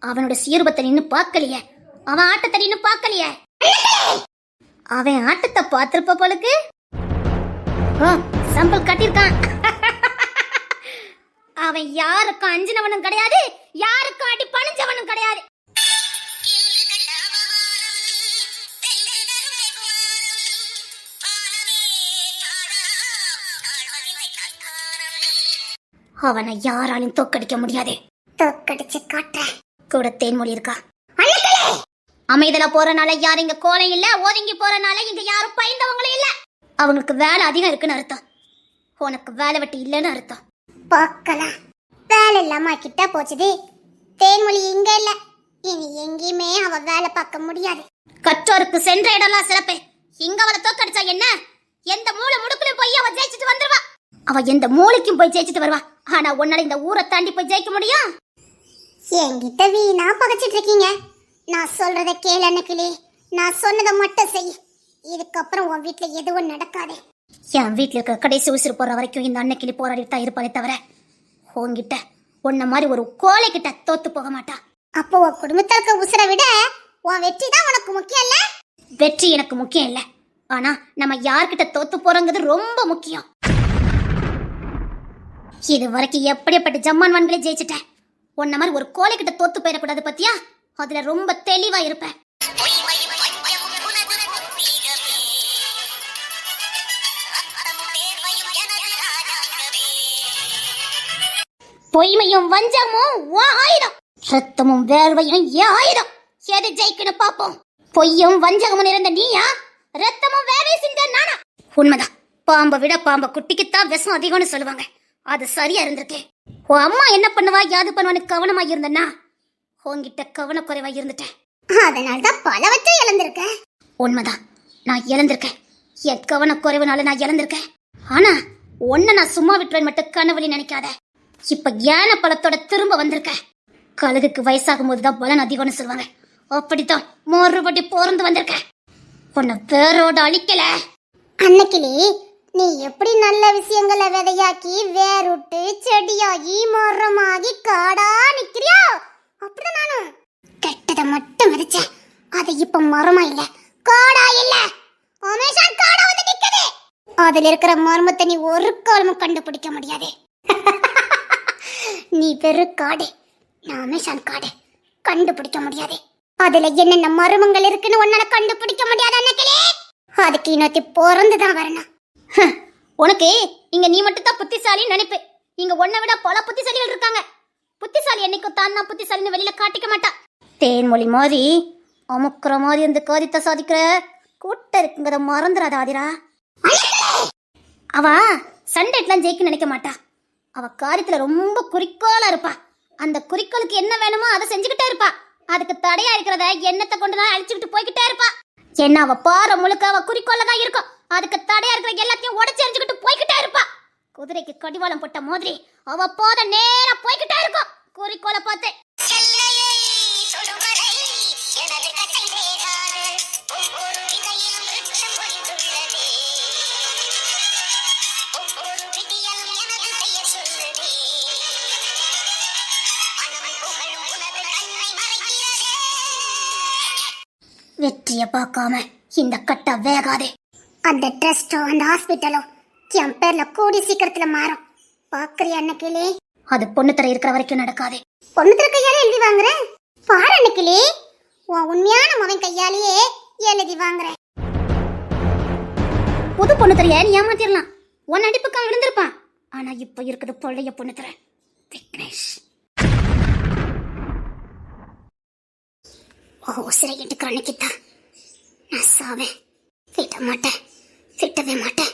அவனோட சீர்பத்தை நின்னு பார்க்கலையே, அவன் ஆட்டத்தை நின்னு பார்க்கலையே. அவன் ஆட்டத்தை பார்த்திருப்ப போலுக்கு சம்பல் கட்டிருக்கான். அவன் யாருக்கும் அஞ்சினவனும் கிடையாது, யாருக்கும் அடி பணிஞ்சவனும் கிடையாது. அவனை யாராலும் தோக்கடிக்க முடியாது. தோக்கடிச்சு காட்ட கூட தேன்மொழி இருக்கா. அமைதல போறனால யாரும் இங்க கோலம் இல்ல, ஒதுங்கி போறனால இங்க யாரும் பயந்தவங்களும் இல்ல. அவங்களுக்கு வேலை அதிகம் இருக்குன்னு அர்த்தம், உனக்கு வேலை வெட்டி இல்லைன்னு அர்த்தம். பார்க்கலாம். வேலை இல்லாம கிட்ட போச்சுது. தேன்மொழி இங்க இல்ல, இனி எங்கேயுமே அவ வேலை பார்க்க முடியாது. கற்றோருக்கு சென்ற இடம்லாம் சிறப்பே. இங்க அவளை தோக்கடிச்சா என்ன? எந்த மூளை முடுக்குலையும் போய் அவ ஜெயிச்சுட்டு வந்துருவா. அவ எந்த மூளைக்கும் போய் ஜெயிச்சுட்டு வருவா. ஆனா உன்னால இந்த ஊரை தாண்டி போய் ஜெயிக்க முடியும்? என்கிட்ட வீணா பகச்சிட்டு இருக்கீங்க. நான் சொல்றத கேளு அன்னைக்கிளி. நான் சொன்னதை மட்டும் செய். இதுக்கப்புறம் உன் வீட்டுல எதுவும் நடக்காது. என் வீட்டுல இருக்க கடைசி உசுறு போற வரைக்கும் இந்த அன்னைக்கிளி போராடிட்டு தான் இருப்பாளே தவிர உன்கிட்ட உன்ன மாதிரி ஒரு கோலை கிட்ட தோத்து போக மாட்டா. அப்போ உன் குடும்பத்துல இருக்க உசுரை விட உன் வெற்றி தான் உனக்கு முக்கியம் இல்ல? வெற்றி எனக்கு முக்கியம் இல்ல, ஆனா நம்ம யார்கிட்ட தோத்து போறோங்கிறது ரொம்ப முக்கியம். இது வரைக்கும் எப்படிப்பட்ட ஜம்மான்வான்களே ஜெயிச்சுட்டேன். உன்ன மாதிரி ஒரு கோலை கிட்ட தோத்து போயிடக்கூடாது பத்தியா? அதுல ரொம்ப தெளிவா இருப்பேன். பொய்மையும் வஞ்சமும் ஆயிரம், ரத்தமும் வேர்வையும் ஆயிரம். எது ஜெயிக்கணும் பாப்போம். பொய்யும் வஞ்சகமும் இருந்த நீயா, ரத்தமும் வேர்வை சிந்த நானா? உண்மைதான். பாம்பை விட பாம்பை குட்டிக்குத்தான் விஷம் அதிகம்னு சொல்லுவாங்க. அது சரியா இருந்திருக்கேன். உன் அம்மா என்ன பண்ணுவா யாது பண்ணுவான்னு கவனமா இருந்தனா உன்கிட்ட கவனக்குறைவா இருந்துட்டேன். அதனால்தான் பலவற்றை இழந்திருக்கேன். உண்மைதான், நான் இழந்திருக்கேன். என் கவனக்குறைவுனால நான் இழந்திருக்கேன். ஆனா உன்னை நான் சும்மா விட்டுறேன் மட்டும் கனவுல நினைக்காத. இப்ப யானை பழத்தோட திரும்ப வந்திருக்க. கழுகுக்கு வயசாகும் போதுதான் பலன் அதிகம்னு சொல்லுவாங்க. அப்படித்தான் மறுபடி பிறந்து வந்திருக்க. உன்னை வேரோட அழிக்கல. அன்னைக்கிளி, நீ எப்படி நல்ல விஷயங்களை விதையாக்கி வேறுட்டு செடியாகி மரமாகி காடா நிக்கிறியோ அப்படிதான் நானும் கெட்டதை மட்டும் விதைச்சேன். அது இப்ப மரமா இல்ல காடா இல்ல அமேசான் காடா வந்து நிக்குது. அதுல இருக்கிற மர்மத்தை நீ ஒரு காலமும் கண்டுபிடிக்க முடியாது. நீ வெறும் காடு, நான் அமேசான் காடு, கண்டுபிடிக்க முடியாது. அதுல என்னென்ன மர்மங்கள் இருக்குன்னு உன்னால கண்டுபிடிக்க முடியாது. அன்னைக்கிலே அதுக்கு இன்னொத்தி பிறந்துதான் வரணும். உனக்கு இங்க நீ மட்டும் தான் புத்திசாலின்னு நினைப்பு. இங்க உன்னை விட பல புத்திசாலிகள் இருக்காங்க. புத்திசாலி என்னைக்கும் தான் நான் புத்திசாலின்னு வெளியில காட்டிக்க மாட்டா. தேன்மொழி மாதிரி அமுக்குற மாதிரி இந்த காரியத்தை சாதிக்கிற கூட்டம் இருக்குங்கிறத மறந்துடாத ஆதிரா. அவ சண்டைட்லாம் ஜெயிக்க நினைக்க மாட்டா. அவ காரியத்துல ரொம்ப குறிக்கோளா இருப்பா. அந்த குறிக்கோளுக்கு என்ன வேணுமோ அதை செஞ்சுக்கிட்டே இருப்பா. அதுக்கு தடையா இருக்கிறத எண்ணத்தை கொண்டு தான் அழிச்சுக்கிட்டு போய்கிட்டே இருப்பா. என்ன அவ பாறை முழுக்க அவ குறிக்கோள தான் இருக்கும். அதுக்கு தடையா இருக்கிற எல்லாத்தையும் உடச்சி எரிஞ்சுக்கிட்டு போய்கிட்டே இருப்பா. குதிரைக்கு கடிவாளம் போட்ட மாதிரி அவ போத நேரா போய்கிட்டே இருக்கும் குறிக்கோளை பார்த்து. வெற்றிய பார்க்காம இந்த கட்ட வேகாதே. அந்த ட்ரஸ்டோ அந்த ஹாஸ்பிட்டலோ என் பேர்ல கூடி சீக்கிரத்துல மாறும். பாக்குறிய அன்னைக்கிலே அது பொண்ணு தர இருக்கிற வரைக்கும் நடக்காதே. பொண்ணு தர கையால எழுதி வாங்குறேன் பாரு. அன்னைக்கிலே உன் உண்மையான மகன் கையாலேயே எழுதி வாங்குறேன். புது பொண்ணு தரைய நீ ஏமாத்திரலாம். உன் நடிப்புக்கு அவன் விழுந்திருப்பான். ஆனா இப்ப இருக்குது பழைய பொண்ணு தர விக்னேஷ். உசிரை எடுக்கிற அன்னைக்குத்தான் நான் சாவேன். விட மாட்டேன், விட்டவே மாட்டேன்.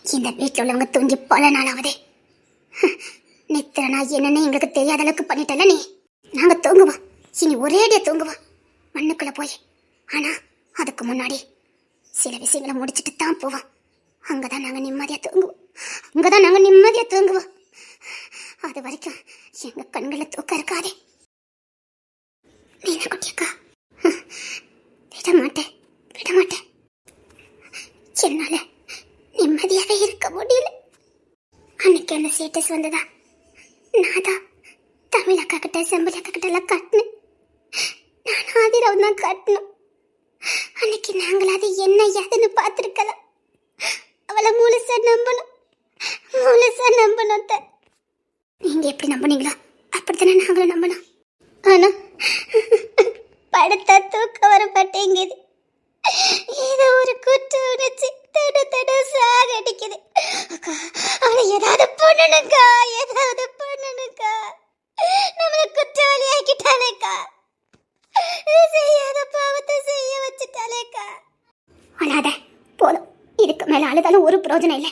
இந்த வீட்டில் உள்ளவங்க தூங்கி பல நாளாவதே. நித்திரனா என்னன்னு எங்களுக்கு தெரியாத அளவுக்கு பண்ணிட்டல நீ. நாங்க தூங்குவோம், இனி ஒரேடியா தூங்குவோம் மண்ணுக்குள்ள போய். ஆனா அதுக்கு முன்னாடி சில விஷயங்களை முடிச்சுட்டு தான் போவோம். அங்கதான் நாங்க நிம்மதியா தூங்குவோம். அங்கதான் நாங்க நிம்மதியா தூங்குவோம். அது வரைக்கும் எங்க கண்களை தூக்க இருக்காதே. மீனா குட்டியக்கா, விட மாட்டேன், விட மாட்டேன். என்னால நிம்மதியாவே இருக்க முடியல. அன்னைக்கு அந்த ஸ்டேட்டஸ் வந்ததா நான் தான் தமிழ் அக்கா கிட்ட செம்பிள் அக்கா கிட்ட எல்லாம் கட்டினேன். நான் ஆதிராவும் தான் கட்டணும். அன்னைக்கு நாங்களாவது என்ன ஏதுன்னு பார்த்துருக்கலாம். அவளை முழுசா நம்பணும், முழுசா நம்பணும். நீங்க எப்படி நம்பினீங்களோ அப்படித்தானே நாங்களும் நம்பணும். ஆனா படுத்தா தூக்க வர மாட்டேங்குது. ஏதோ ஒரு குற்ற உணர்ச்சி தட தட சாக அடிக்குது. அக்கா அவளை ஏதாவது பண்ணணுக்கா, ஏதாவது பண்ணணுக்கா. நம்மள குற்றவாளி ஆக்கிட்டாலேக்கா, செய்யாத பாவத்தை செய்ய வச்சுட்டாலேக்கா. அழாத போதும். இதுக்கு மேல அழுதாலும் ஒரு பிரயோஜனம் இல்லை.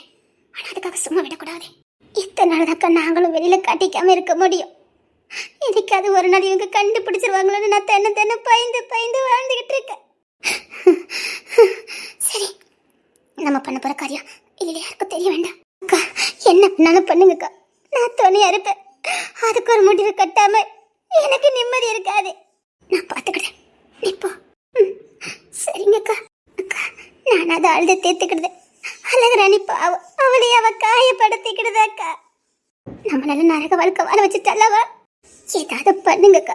ஆனா அதுக்காக சும்மா விடக்கூடாது. இத்தனை நாள்தாக்கா நாங்களும் வெளியில காட்டிக்காம இருக்க முடியும். எனக்காவது ஒரு நாள் இவங்க கண்டுபிடிச்சிருவாங்களோன்னு நான் தென்ன பயந்து பயந்து வாழ்ந்துகிட்டு இருக்கேன். சரி, நம்ம பண்ண போற காரியம் இல்ல யாருக்கும் தெரிய வேண்டாம். அக்கா என்ன பண்ணாலும் பண்ணுங்கக்கா, நான் துணையா இருப்பேன். அதுக்கு ஒரு முடிவு கட்டாம எனக்கு நிம்மதி இருக்காது. நான் பாத்துக்கிறேன், நீ போ. சரிங்கக்கா. அக்கா நான் அதை அழுத தேத்துக்கிடுது. அழகுராணி பாவம், அவளையே அவ காயப்படுத்திக்கிடுதா அக்கா. நம்மளால நரக வாழ்க்கை வாழ வச்சுட்டல்லவா. ஏதாவது பண்ணுங்கக்கா,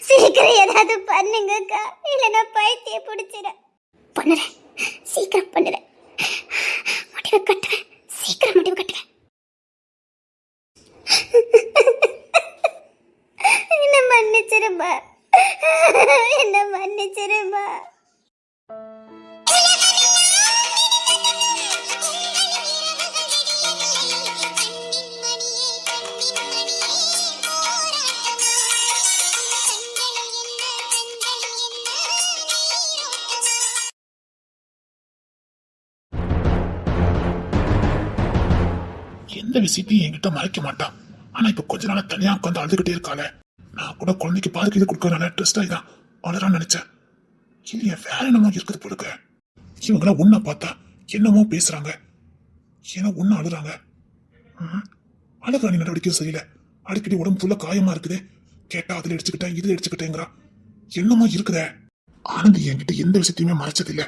சீக்கிரம் ஏதாவது பண்ணுங்கக்கா, இல்லைன்னா பைத்திய பிடிச்சிட. பண்ணுறேன், சீக்கிரம் பண்ணுறேன். முடிவு கட்டுவேன், சீக்கிரம் முடிவு கட்டுவேன். என்ன மன்னிச்சிருமா, என்ன மன்னிச்சிருமா. எந்த விஷயத்தையும் என்கிட்ட மறைக்க மாட்டான். ஆனா இப்ப கொஞ்ச நாளா தனியா உட்காந்து அழுதுகிட்டே இருக்காளே. நான் கூட குழந்தைக்கு பாருக்கு இது கொடுக்கறனால ட்ரெஸ்ட் ஆகிதான் அழறான்னு நினைச்சேன். இல்லையா வேற என்னமோ இருக்குது போலுக்க. இவங்களாம் உன்னை பார்த்தா என்னமோ பேசுறாங்க, ஏன்னா உன்ன அழுறாங்க. அழுகிறாணி நடவடிக்கையும் சரியில்லை. அடிக்கடி உடம்பு ஃபுல்லா காயமா இருக்குது. கேட்டா அதுல அடிச்சுக்கிட்டேன் இதுல அடிச்சுக்கிட்டேங்கிறா. என்னமோ இருக்குதே. ஆனந்தி என்கிட்ட எந்த விஷயத்தையுமே மறைச்சதில்லை.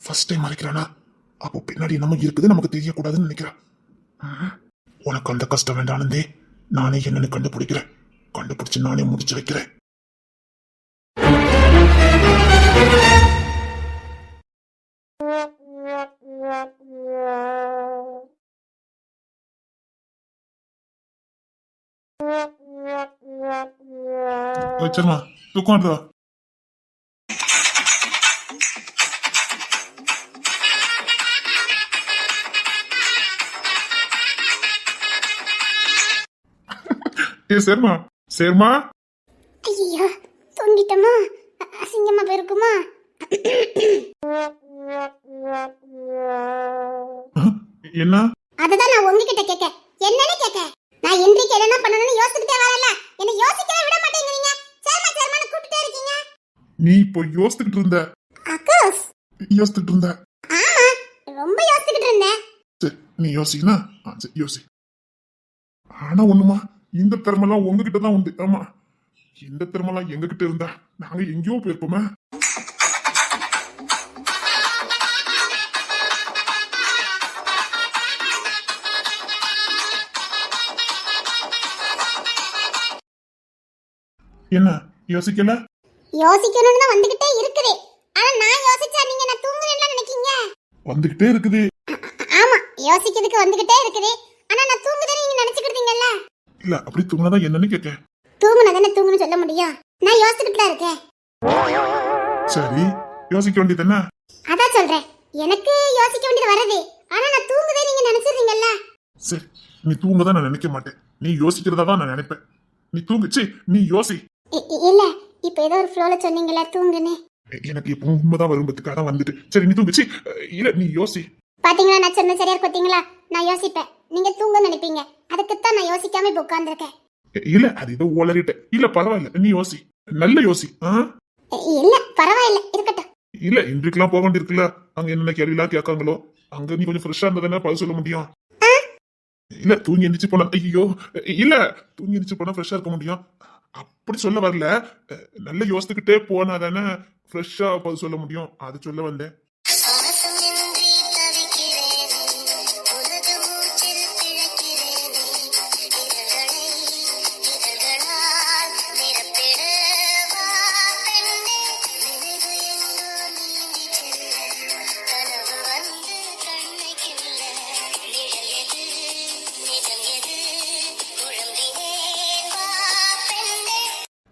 ஃபர்ஸ்ட் டைம் மறைக்கிறானா அப்போ பின்னாடி என்னமோ இருக்குது நமக்கு தெரியக்கூடாதுன்னு நினைக்கிறேன். உனக்கு அந்த கஷ்டம் வேண்டாம் ஆனந்தே. நானே என்னன்னு கண்டுபிடிக்கிறேன். கண்டுபிடிச்சு நானே முடிச்சு வைக்கிறேன். வச்சிருமா தூக்கம் வருதா? சரிமா சரிமா. ஐயோ தூங்கிட்டோமா? அசிங்கமா போயிருக்குமா? என்ன? அததான் நான் உங்ககிட்ட கேட்க. என்னன்னு கேட்க? நான் இன்றைக்கு என்ன பண்ணணும்னு யோசிச்சுட்டே வரல. என்ன யோசிக்கவே விட மாட்டேங்கிறீங்க. சரிமா சரிமான்னு கூப்பிட்டே இருக்கீங்க. நீ இப்போ யோசிச்சுட்டு இருந்த? அக்கோஸ் யோசிச்சுட்டு இருந்த? ஆமா ரொம்ப யோசிச்சுட்டு இருந்தேன். சரி நீ யோசினா சரி யோசி. ஆனா ஒண்ணுமா, இந்த திறமெல்லாம் உங்ககிட்ட தான் உண்டு. ஆமா, இந்த திறமெல்லாம் எங்க கிட்ட இருந்தா நாங்க எங்கேயோ போயிருப்போமே. என்ன யோசிக்கல? யோசிக்கணும்னு தான் வந்துகிட்டே இருக்குது. ஆனா நான் யோசிச்சா நீங்க நான் தூங்குறேன்னு நினைக்கீங்க. வந்துகிட்டே இருக்குது. ஆமா யோசிக்கிறதுக்கு வந்துகிட்டே இருக்குது. ஆனா நான் தூங்குறேன்னு நீங்க நினைச்சுக்கிட்டீங்கல்ல. இல்ல அப்படி தூங்குனதா என்னன்னு கேட்க. தூங்குனதானே தூங்குன்னு சொல்ல முடியும். நான் யோசிச்சுட்டு தான் இருக்கேன். சரி யோசிக்க வேண்டியது என்ன? அதான் சொல்றேன். எனக்கு யோசிக்க வேண்டியது வருது. ஆனா நான் தூங்குதே நீங்க நினைச்சிடுறீங்கல்ல. சரி நீ தூங்கதான் நான் நினைக்க மாட்டேன். நீ யோசிக்கிறதா தான் நான் நினைப்பேன். நீ தூங்குச்சு, நீ யோசி. இல்ல இப்ப ஏதோ ஒரு ஃப்ளோல சொன்னீங்கல்ல தூங்குன்னு. எனக்கு இப்போ உண்மைதான் வரும்பத்துக்காக தான் வந்துட்டு. சரி நீ தூங்குச்சு, இல்ல நீ யோசி. பாத்தீங்களா நான் சொன்ன சரியா பாத்தீங்களா? நான் யோசிப்பேன், நீங்க தூங்க நினைப்பீங்க. அதுக்குத்தான் நான் யோசிக்காம இப்ப உட்கார்ந்துருக்கேன். இல்ல அது ஏதோ ஓலறிட்ட. இல்ல பரவாயில்ல, நீ யோசி, நல்ல யோசி. இல்ல பரவாயில்ல இருக்கட்டும். இல்ல இன்றைக்கெல்லாம் போக வேண்டியிருக்குல்ல, அங்க என்னென்ன கேள்விலாம் கேட்காங்களோ அங்க நீ கொஞ்சம் ஃப்ரெஷ்ஷா இருந்தா பதில் சொல்ல முடியும். இல்ல தூங்கி எந்திரிச்சு போனா, ஐயோ இல்ல தூங்கி எந்திரிச்சு போனா ஃப்ரெஷ்ஷா இருக்க முடியும் அப்படி சொல்ல வரல. நல்ல யோசித்துக்கிட்டே போனா தானே ஃப்ரெஷ்ஷா பதில் சொல்ல முடியும், அது சொல்ல வந்தேன்.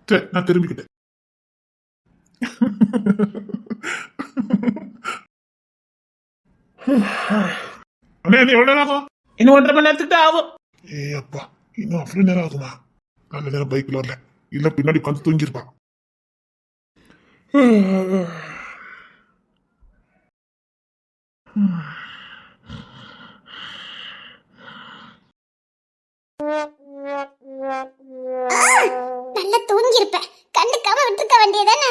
சரி நான் திரும்பிக்கிட்டேன். அண்ணே நீ எவ்வளவு நேரம் ஆகும்? இன்னும் 1.5 மணி நேரத்துக்கு தான் ஆகும். ஏ அப்பா, இன்னும் அவ்வளவு நேரம் ஆகுமா? நல்ல நேரம் பைக்ல வரல, இல்ல பின்னாடி உட்காந்து தூங்கிருப்பான். நல்லா தூங்கி இருப்பேன். கண்டுக்காம விட்டுருக்க வேண்டியதானே.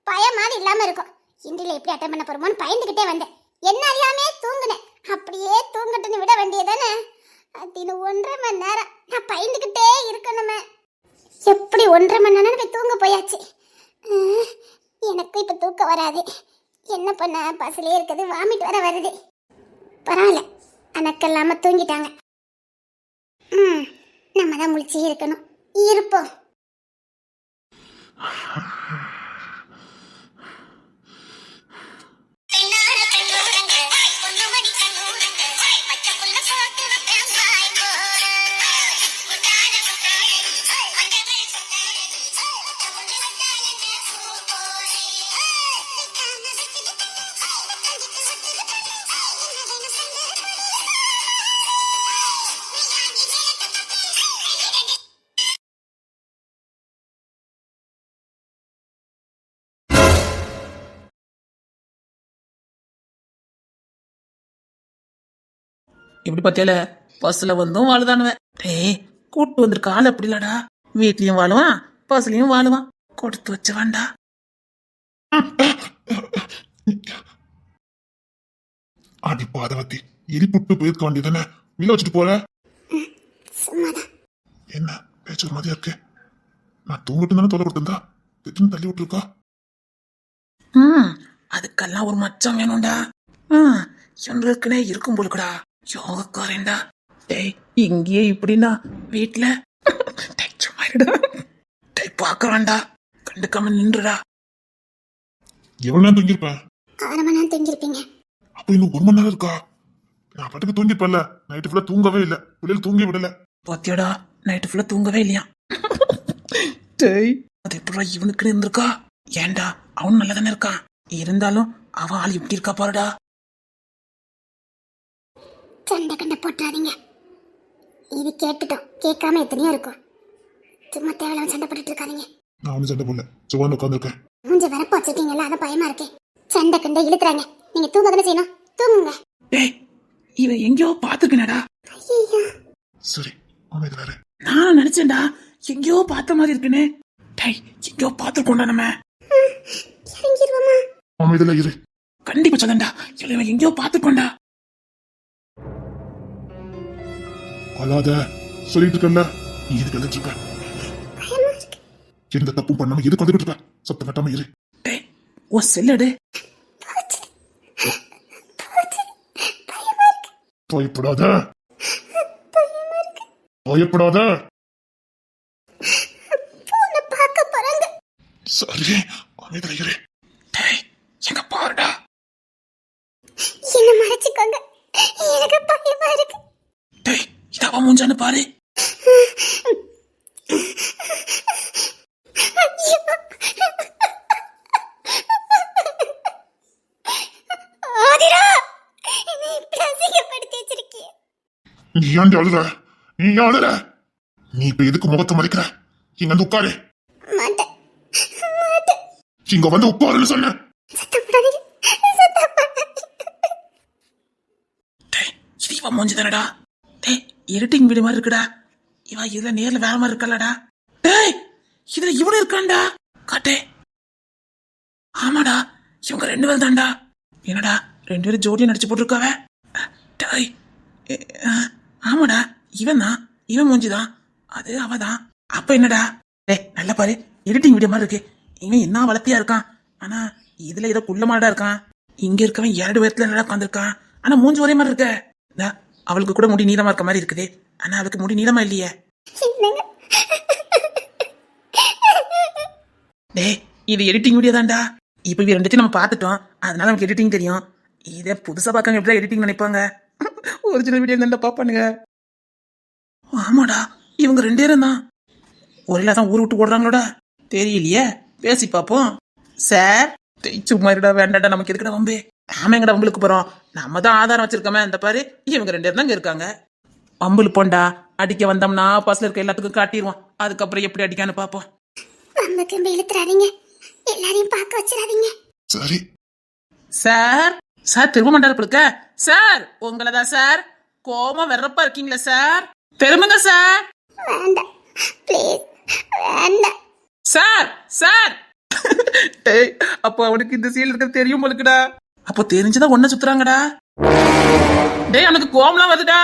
பயமாதி இல்லாம இருக்கும். இன்றில எப்படி அட்டன் பண்ண போறோமோன்னு பயந்துகிட்டே வந்தேன். என்ன அறியாமே தூங்குனேன். அப்படியே தூங்கட்டுன்னு விட வேண்டியதானே. அது 1.5 மணி நேரம் நான் பயந்துகிட்டே இருக்கணுமே. எப்படி 1.5 மணி நேரம் போய் தூங்க போயாச்சு. எனக்கு இப்ப தூக்கம் வராது. என்ன பண்ண, பஸ்லயே இருக்குது, வாமிட் வர வருது. பரவாயில்ல, அனக்கல்லாம தூங்கிட்டாங்க. நம்ம தான் முழிச்சே இருக்கணும். இருப்போம். இப்படி பத்தியால பஸ்ல வந்தும் வாழுதானுவேன். டேய் கூட்டு வந்திருக்க ஆள் அப்படி இல்லடா. வீட்லயும் வாழுவான், பஸ்லயும் வாழுவான். கொடுத்து வச்ச வேண்டா. அடி பாதவத்தி, எரிப்புட்டு போயிருக்க வேண்டியதானே, வில வச்சுட்டு போற. சும்மாதான். என்ன பேச்சு ஒரு மாதிரியா இருக்கு? நான் தூங்கிட்டு தானே தொலை கொடுத்திருந்தா, திடீர்னு தள்ளி விட்டுருக்கா. அதுக்கெல்லாம் ஒரு மச்சம் வேணும்டா. எங்களுக்குனே இருக்கும் போலுக்கடா யோகக்காரன்டா. டேய் இங்கேயே இப்படின்னா வீட்டுல டேய் சும்மா இருடா. டேய் பார்க்க வேண்டா, கண்டுக்காம நின்றுடா. எவ்வளவு நேரம் தூங்கியிருப்பேன்? 1/2 மணி நேரம் தூங்கிருப்பீங்க. அப்ப இன்னும் 1 மணி நேரம் இருக்கா? நான் பாட்டுக்கு தூங்கிப்பல, நைட்டு ஃபுல்லா தூங்கவே இல்லை, பிள்ளைகள் தூங்கி விடல. பாத்தியாடா நைட்டு ஃபுல்லா தூங்கவே இல்லையா? டேய் அது எப்படா இவனுக்குன்னு இருந்திருக்கா? ஏன்டா அவன் நல்லா தானே இருக்கான், இருந்தாலும் அவன் ஆள் எப்படி இருக்கா பாருடா. சண்டை கண்டை போட்டுறாதீங்க. இது கேட்டுட்டோம், கேட்காம எத்தனையோ இருக்கும். சும்மா தேவையில்லாம சண்டை போட்டுட்டு இருக்காதீங்க. நான் ஒன்னும் சண்டை போடல, சும்மா உட்காந்துருக்கேன். மூஞ்ச வரப்ப வச்சிருக்கீங்கல்ல, அதான் பயமா இருக்கே. சண்டை கண்டை இழுத்துறாங்க. நீங்க தூங்க தானே செய்யணும், தூங்குங்க. டேய் இவன் எங்கேயோ பாத்துக்கனடா. ஐயோ, சரி அமைதியாரு. நான் நினைச்சேன்டா எங்கேயோ பார்த்த மாதிரி இருக்குன்னு. டேய் எங்கேயோ பார்த்துருக்கோண்டா நம்ம. இறங்கிடுவோமா? அமைதியில இரு. கண்டிப்பா சொல்லண்டா, இவன் எங்கேயோ பார்த்துருக்கோண்டா. அழாத சொல்லிட்டு இருக்கல, நீ எதுக்கு எழுதிட்டு இருக்க? பயமா இருக்கு. எந்த தப்பும் பண்ணாம எதுக்கு வந்துட்டு இருக்க? சத்தம் கட்டாம இரு. டேய் ஓ செல்லடு. போச்சு, போச்சு. பயமா இருக்கு. பயப்படாத, பயமா இருக்கு. பயப்படாத. பூனை பார்க்க போறாங்க. சரி அமைதியில இரு. டேய் எங்க பாருடா. என்ன மறைச்சுக்கோங்க, எனக்கு பயமா இருக்கு. டேய் இது அவன் மூஞ்சான்னு பாரு. ஐயோ. ஆதிரா, என்னை இப்படி அசிங்கப்படுத்தி வச்சிருக்கிய. நீ ஏன் அழுற? நீ ஏன் அழுற? நீ இப்ப எதுக்கு முகத்தை மறைக்கிற? இங்க வந்து உட்காரு. மாட்டேன், மாட்டேன். இங்க வந்து உட்காருன்னு சொன்ன. சத்தம் போடாதீங்க, சத்தம் போடாதீங்க. டேய் இது இவன் மூஞ்சி தானடா. டேய் எடிட்டிங் வீடியோ மாதிரி இருக்குடா. இவன் இதுல நேர்ல வேற மாதிரி இருக்கலடா. டேய் இதுல இவனு இருக்கான்டா. காட்டே. ஆமாடா இவங்க 2 பேரும் தான்டா. என்னடா 2 பேரும் ஜோடியா நடிச்சு போட்டிருக்காவ. டேய் ஆமாடா இவன் தான், இவன் மூஞ்சிதான், அது அவதான். அப்ப என்னடா? டேய் நல்லா பாரு, எடிட்டிங் வீடியோ மாதிரி இருக்கு. இவன் என்ன வளர்த்தியா இருக்கான், ஆனா இதுல ஏதோ குள்ளமாடா இருக்கான். இங்க இருக்கவன் 2 பேர்த்துல நல்லா உட்காந்துருக்கான், ஆனா மூஞ்சி ஒரே மாதிரி இருக்க. அவளுக்கு கூட முடி நீளமா இருக்க மாதிரி இருக்குது, ஆனா அவளுக்கு முடி நீளமா இல்லையே. என்னங்க? டேய் இது எடிட்டிங் வீடியோ தான்டா. இப்ப இவ 2 நம்ம பார்த்துட்டோம், அதனால நமக்கு எடிட்டிங் தெரியும். இதே புதுசா பார்க்கங்க எப்படி எடிட்டிங் நினைப்பாங்க. ஒரிஜினல் வீடியோ தான்டா பாப்பானுங்க. ஆமாடா இவங்க 2 பேரும் தான். ஒரே தான் ஊர் விட்டு ஓடுறாங்களோட தெரியலையே. பேசி பார்ப்போம். சார் சும்மா இருடா, வேண்டாடா, நமக்கு எதுக்குடா வம்பு? நாம எங்கடா வம்புலுக்கு போறோம்? நம்ம தான் ஆதாரம் வச்சிருக்கோமே. இந்த பாரு இவங்க 2 பேரும் தான் இங்க இருக்காங்க. வம்புல போண்டா, அடிக்க வந்தோம்னா பஸ்ல இருக்க எல்லாத்துக்கும் காட்டிடுவோம். அதுக்கப்புறம் எப்படி அடிக்கான்னு பாப்போம். வம்ப கம்பி இழுத்துறாதீங்க, எல்லாரையும் பார்க்க வச்சிடாதீங்க. சரி சார் சார் திரும்ப மாட்டாரு கொடுக்க. சார் உங்களதான் சார், கோமா வெறப்பா இருக்கீங்களா சார்? திரும்புங்க சார். வேண்டாம் ப்ளீஸ், வேண்டாம். Sir sir. டேய் அப்போ அவனுக்கு இந்த சீல் இருக்கிறது தெரியும் போலுக்குடா. அப்போ தெரிஞ்சுதான் ஒன்ன சுத்துறாங்கடா. டேய் அவனுக்கு கோவம்லாம் வருதுடா.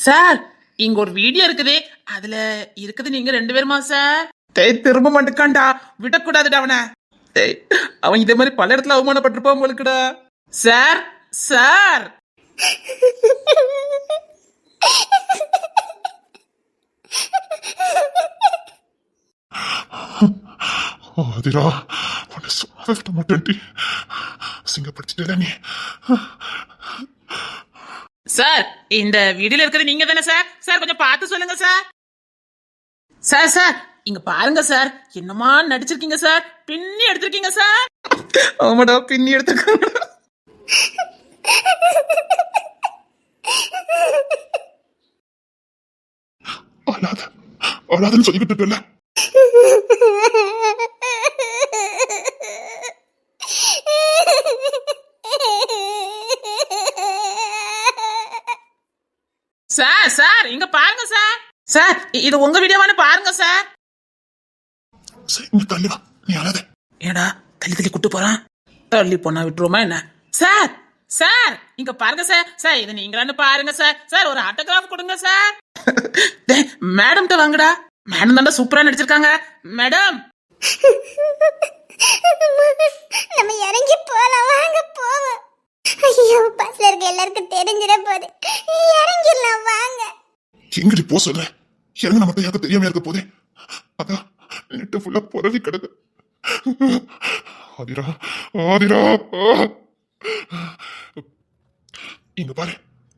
சார் இங்க ஒரு வீடியோ இருக்குது, அதுல இருக்குது நீங்க 2 பேருமா சார்? டேய் திரும்ப மாட்டுக்கான்டா, விடக்கூடாதுடா அவனை. டேய் அவன் இதே மாதிரி பல இடத்துல அவமானப்பட்டிருப்பான் போலுக்குடா. Sir sir. ஆதிரா, உன்னை சும்மா விட மாட்டேன்டி. சிங்கப்படுத்திட்டே நீ. சார் இந்த வீடியோல இருக்கிறது நீங்க தானே சார்? சார் கொஞ்சம் பார்த்து சொல்லுங்க சார். சார் சார் இங்க பாருங்க சார், என்னமா நடிச்சிருக்கீங்க சார், பின்னி எடுத்திருக்கீங்க சார். ஆமாடா பின்னி எடுத்திருக்காங்க. அழாத அழாதன்னு சொல்லிக்கிட்டு இருக்கல. சார் சார் இங்க பாருங்க சார். சார் இது உங்க வீடியோவானு பாருங்க சார். சரி இங்க தள்ளி வா, நீ அழாத. ஏடா தள்ளி தள்ளி கூட்டு போறான், தள்ளி போனா விட்டுருமா என்ன? சார் சார் இங்க பாருங்க சார். சார் இது நீங்களான்னு பாருங்க சார். சார் ஒரு ஆட்டோகிராஃப் கொடுங்க சார். மேடம் கிட்ட வாங்கடா, மேடம் தாண்டா சூப்பரா நடிச்சிருக்காங்க. மேடம் நம்ம இறங்கி போலாம், வாங்க போவோம். ஐயோ பஸ்ல இருக்க எல்லாரும் எல்லாருக்கும் தெரிஞ்சிட போகுது. இறங்கிடலாம் வாங்க. எங்கடி போ சொல்ற? இறங்க மட்டும் யாருக்கு தெரியாம இருக்க போதே. அதான் நெட்டு ஃபுல்லா புரவி கிடக்கு. ஆதிரா ஆதிரா இங்க பாரு,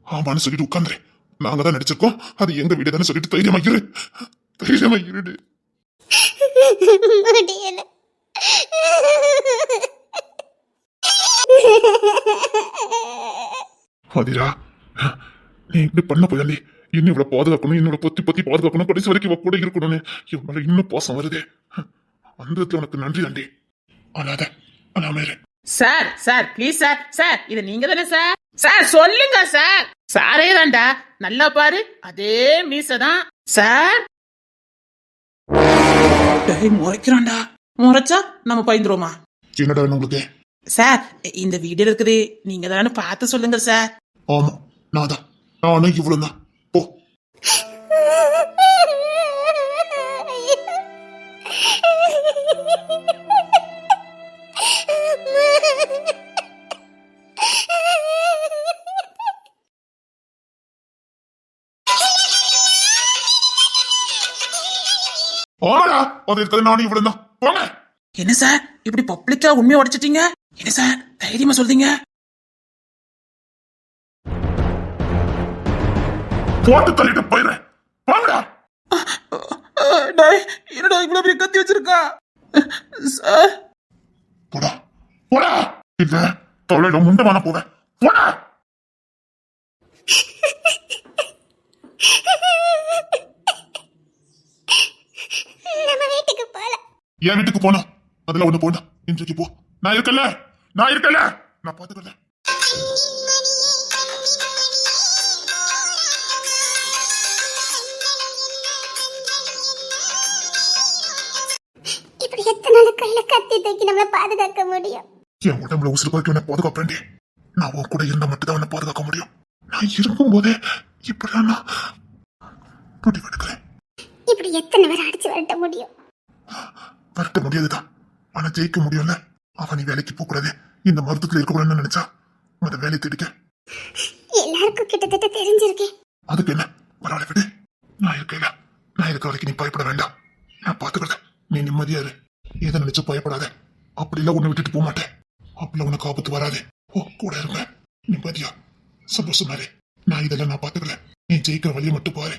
ஆமான்னு சொல்லிட்டு உட்கார்ந்துரு. நாங்க தான் நடிச்சிருக்கோம், அது எங்க வீடு தானே சொல்லிட்டு தைரியமா இரு. தைரியமா இருடு. முடியல. ஆதிரா, நீ இப்படி பண்ண போயாண்டி. இன்னும் இவ்வளவு பாதுகாக்கணும், இன்னும் பொத்தி பொத்தி பாதுகாக்கணும், கடைசி வரைக்கும் இவ கூட இருக்கணும்னு இவன் மேல இன்னும் பாசம் வருதே. அந்த இடத்துல உனக்கு நன்றி தாண்டி. அழாத, அழாம இரு. Sir sir please sir sir இது நீங்க தானே சார்? சார் சொல்லுங்க சார். சாரே தான்டா, நல்லா பாரு, அதே மீச தான் சார். டேய் முறைக்கிறான்டா. முறைச்சா நம்ம பயந்துருவோமா? என்னடா வேணும் உங்களுக்கு? சார் இந்த வீடியோ இருக்குது, நீங்க தானே பார்த்து சொல்லுங்க சார். ஆமா, நான் தான். நானும் இவ்வளவு தான். போ. ஆமாடா, அது இருக்கிறது நானும் இவ்வளவு தான். போங்க. என்ன சார் இப்படி பப்ளிக்கா உண்மையை உடைச்சிட்டீங்க? என்ன சார் தைரியமா சொல்றீங்க? போட்டு தள்ளிட்டு போயிடுறேன். வாங்கடா. டேய் என்னடா இவ்வளவு பெரிய கத்தி வச்சிருக்கா? சார் போடா போடா. இல்ல தொலைல முண்டமான போவேன். போடா. நம்ம வீட்டுக்கு போலாம். என் வீட்டுக்கு போனோம், அதுல ஒண்ணு போனா இன்றைக்கு போ. நான் இருக்கல, நான் இருக்கல, நான் பாத்துக்கிறேன். இப்படி எத்தனை நாள் கையில கத்தி தூக்கி நம்மள பாதுகாக்க முடியும்? என் உடம்புல உசுறு பாக்கி உன்னை பாதுகாப்பேன்டி. நான் உன் கூட இருந்தா மட்டும்தான் உன்னை பாதுகாக்க முடியும். நான் இருக்கும் போதே இப்படிதான் நான் முடிவெடுக்கிறேன். இப்படி எத்தனை பேர் அடிச்சு விரட்ட முடியும்? வரட்ட முடியாதுதான், ஆனா ஜெயிக்க முடியும்ல. அவன் நீ வேலைக்கு போக கூடாது, இந்த மருத்துவத்துல இருக்கக்கூடாதுன்னு நினைச்சா அந்த வேலையை தேடிக்க. எல்லாருக்கும் கிட்டத்தட்ட தெரிஞ்சிருக்கேன். அதுக்கு என்ன, பரவாயில்ல விடு. நான் இருக்கல, நான் இருக்க வரைக்கும் நீ பயப்பட வேண்டாம். நான் பாத்துக்கிறேன், நீ நிம்மதியா இரு. எதை நினைச்சு பயப்படாத. அப்படிலாம் உன்னை விட்டுட்டு போக மாட்டேன். அப்படிலாம் உனக்கு ஆபத்து வராது. ஓ கூட இருப்பேன். நிம்மதியா சந்தோஷமா இரு. நான் இதெல்லாம் நான் பாத்துக்கிறேன். நீ ஜெயிக்கிற வழியை மட்டும் பாரு.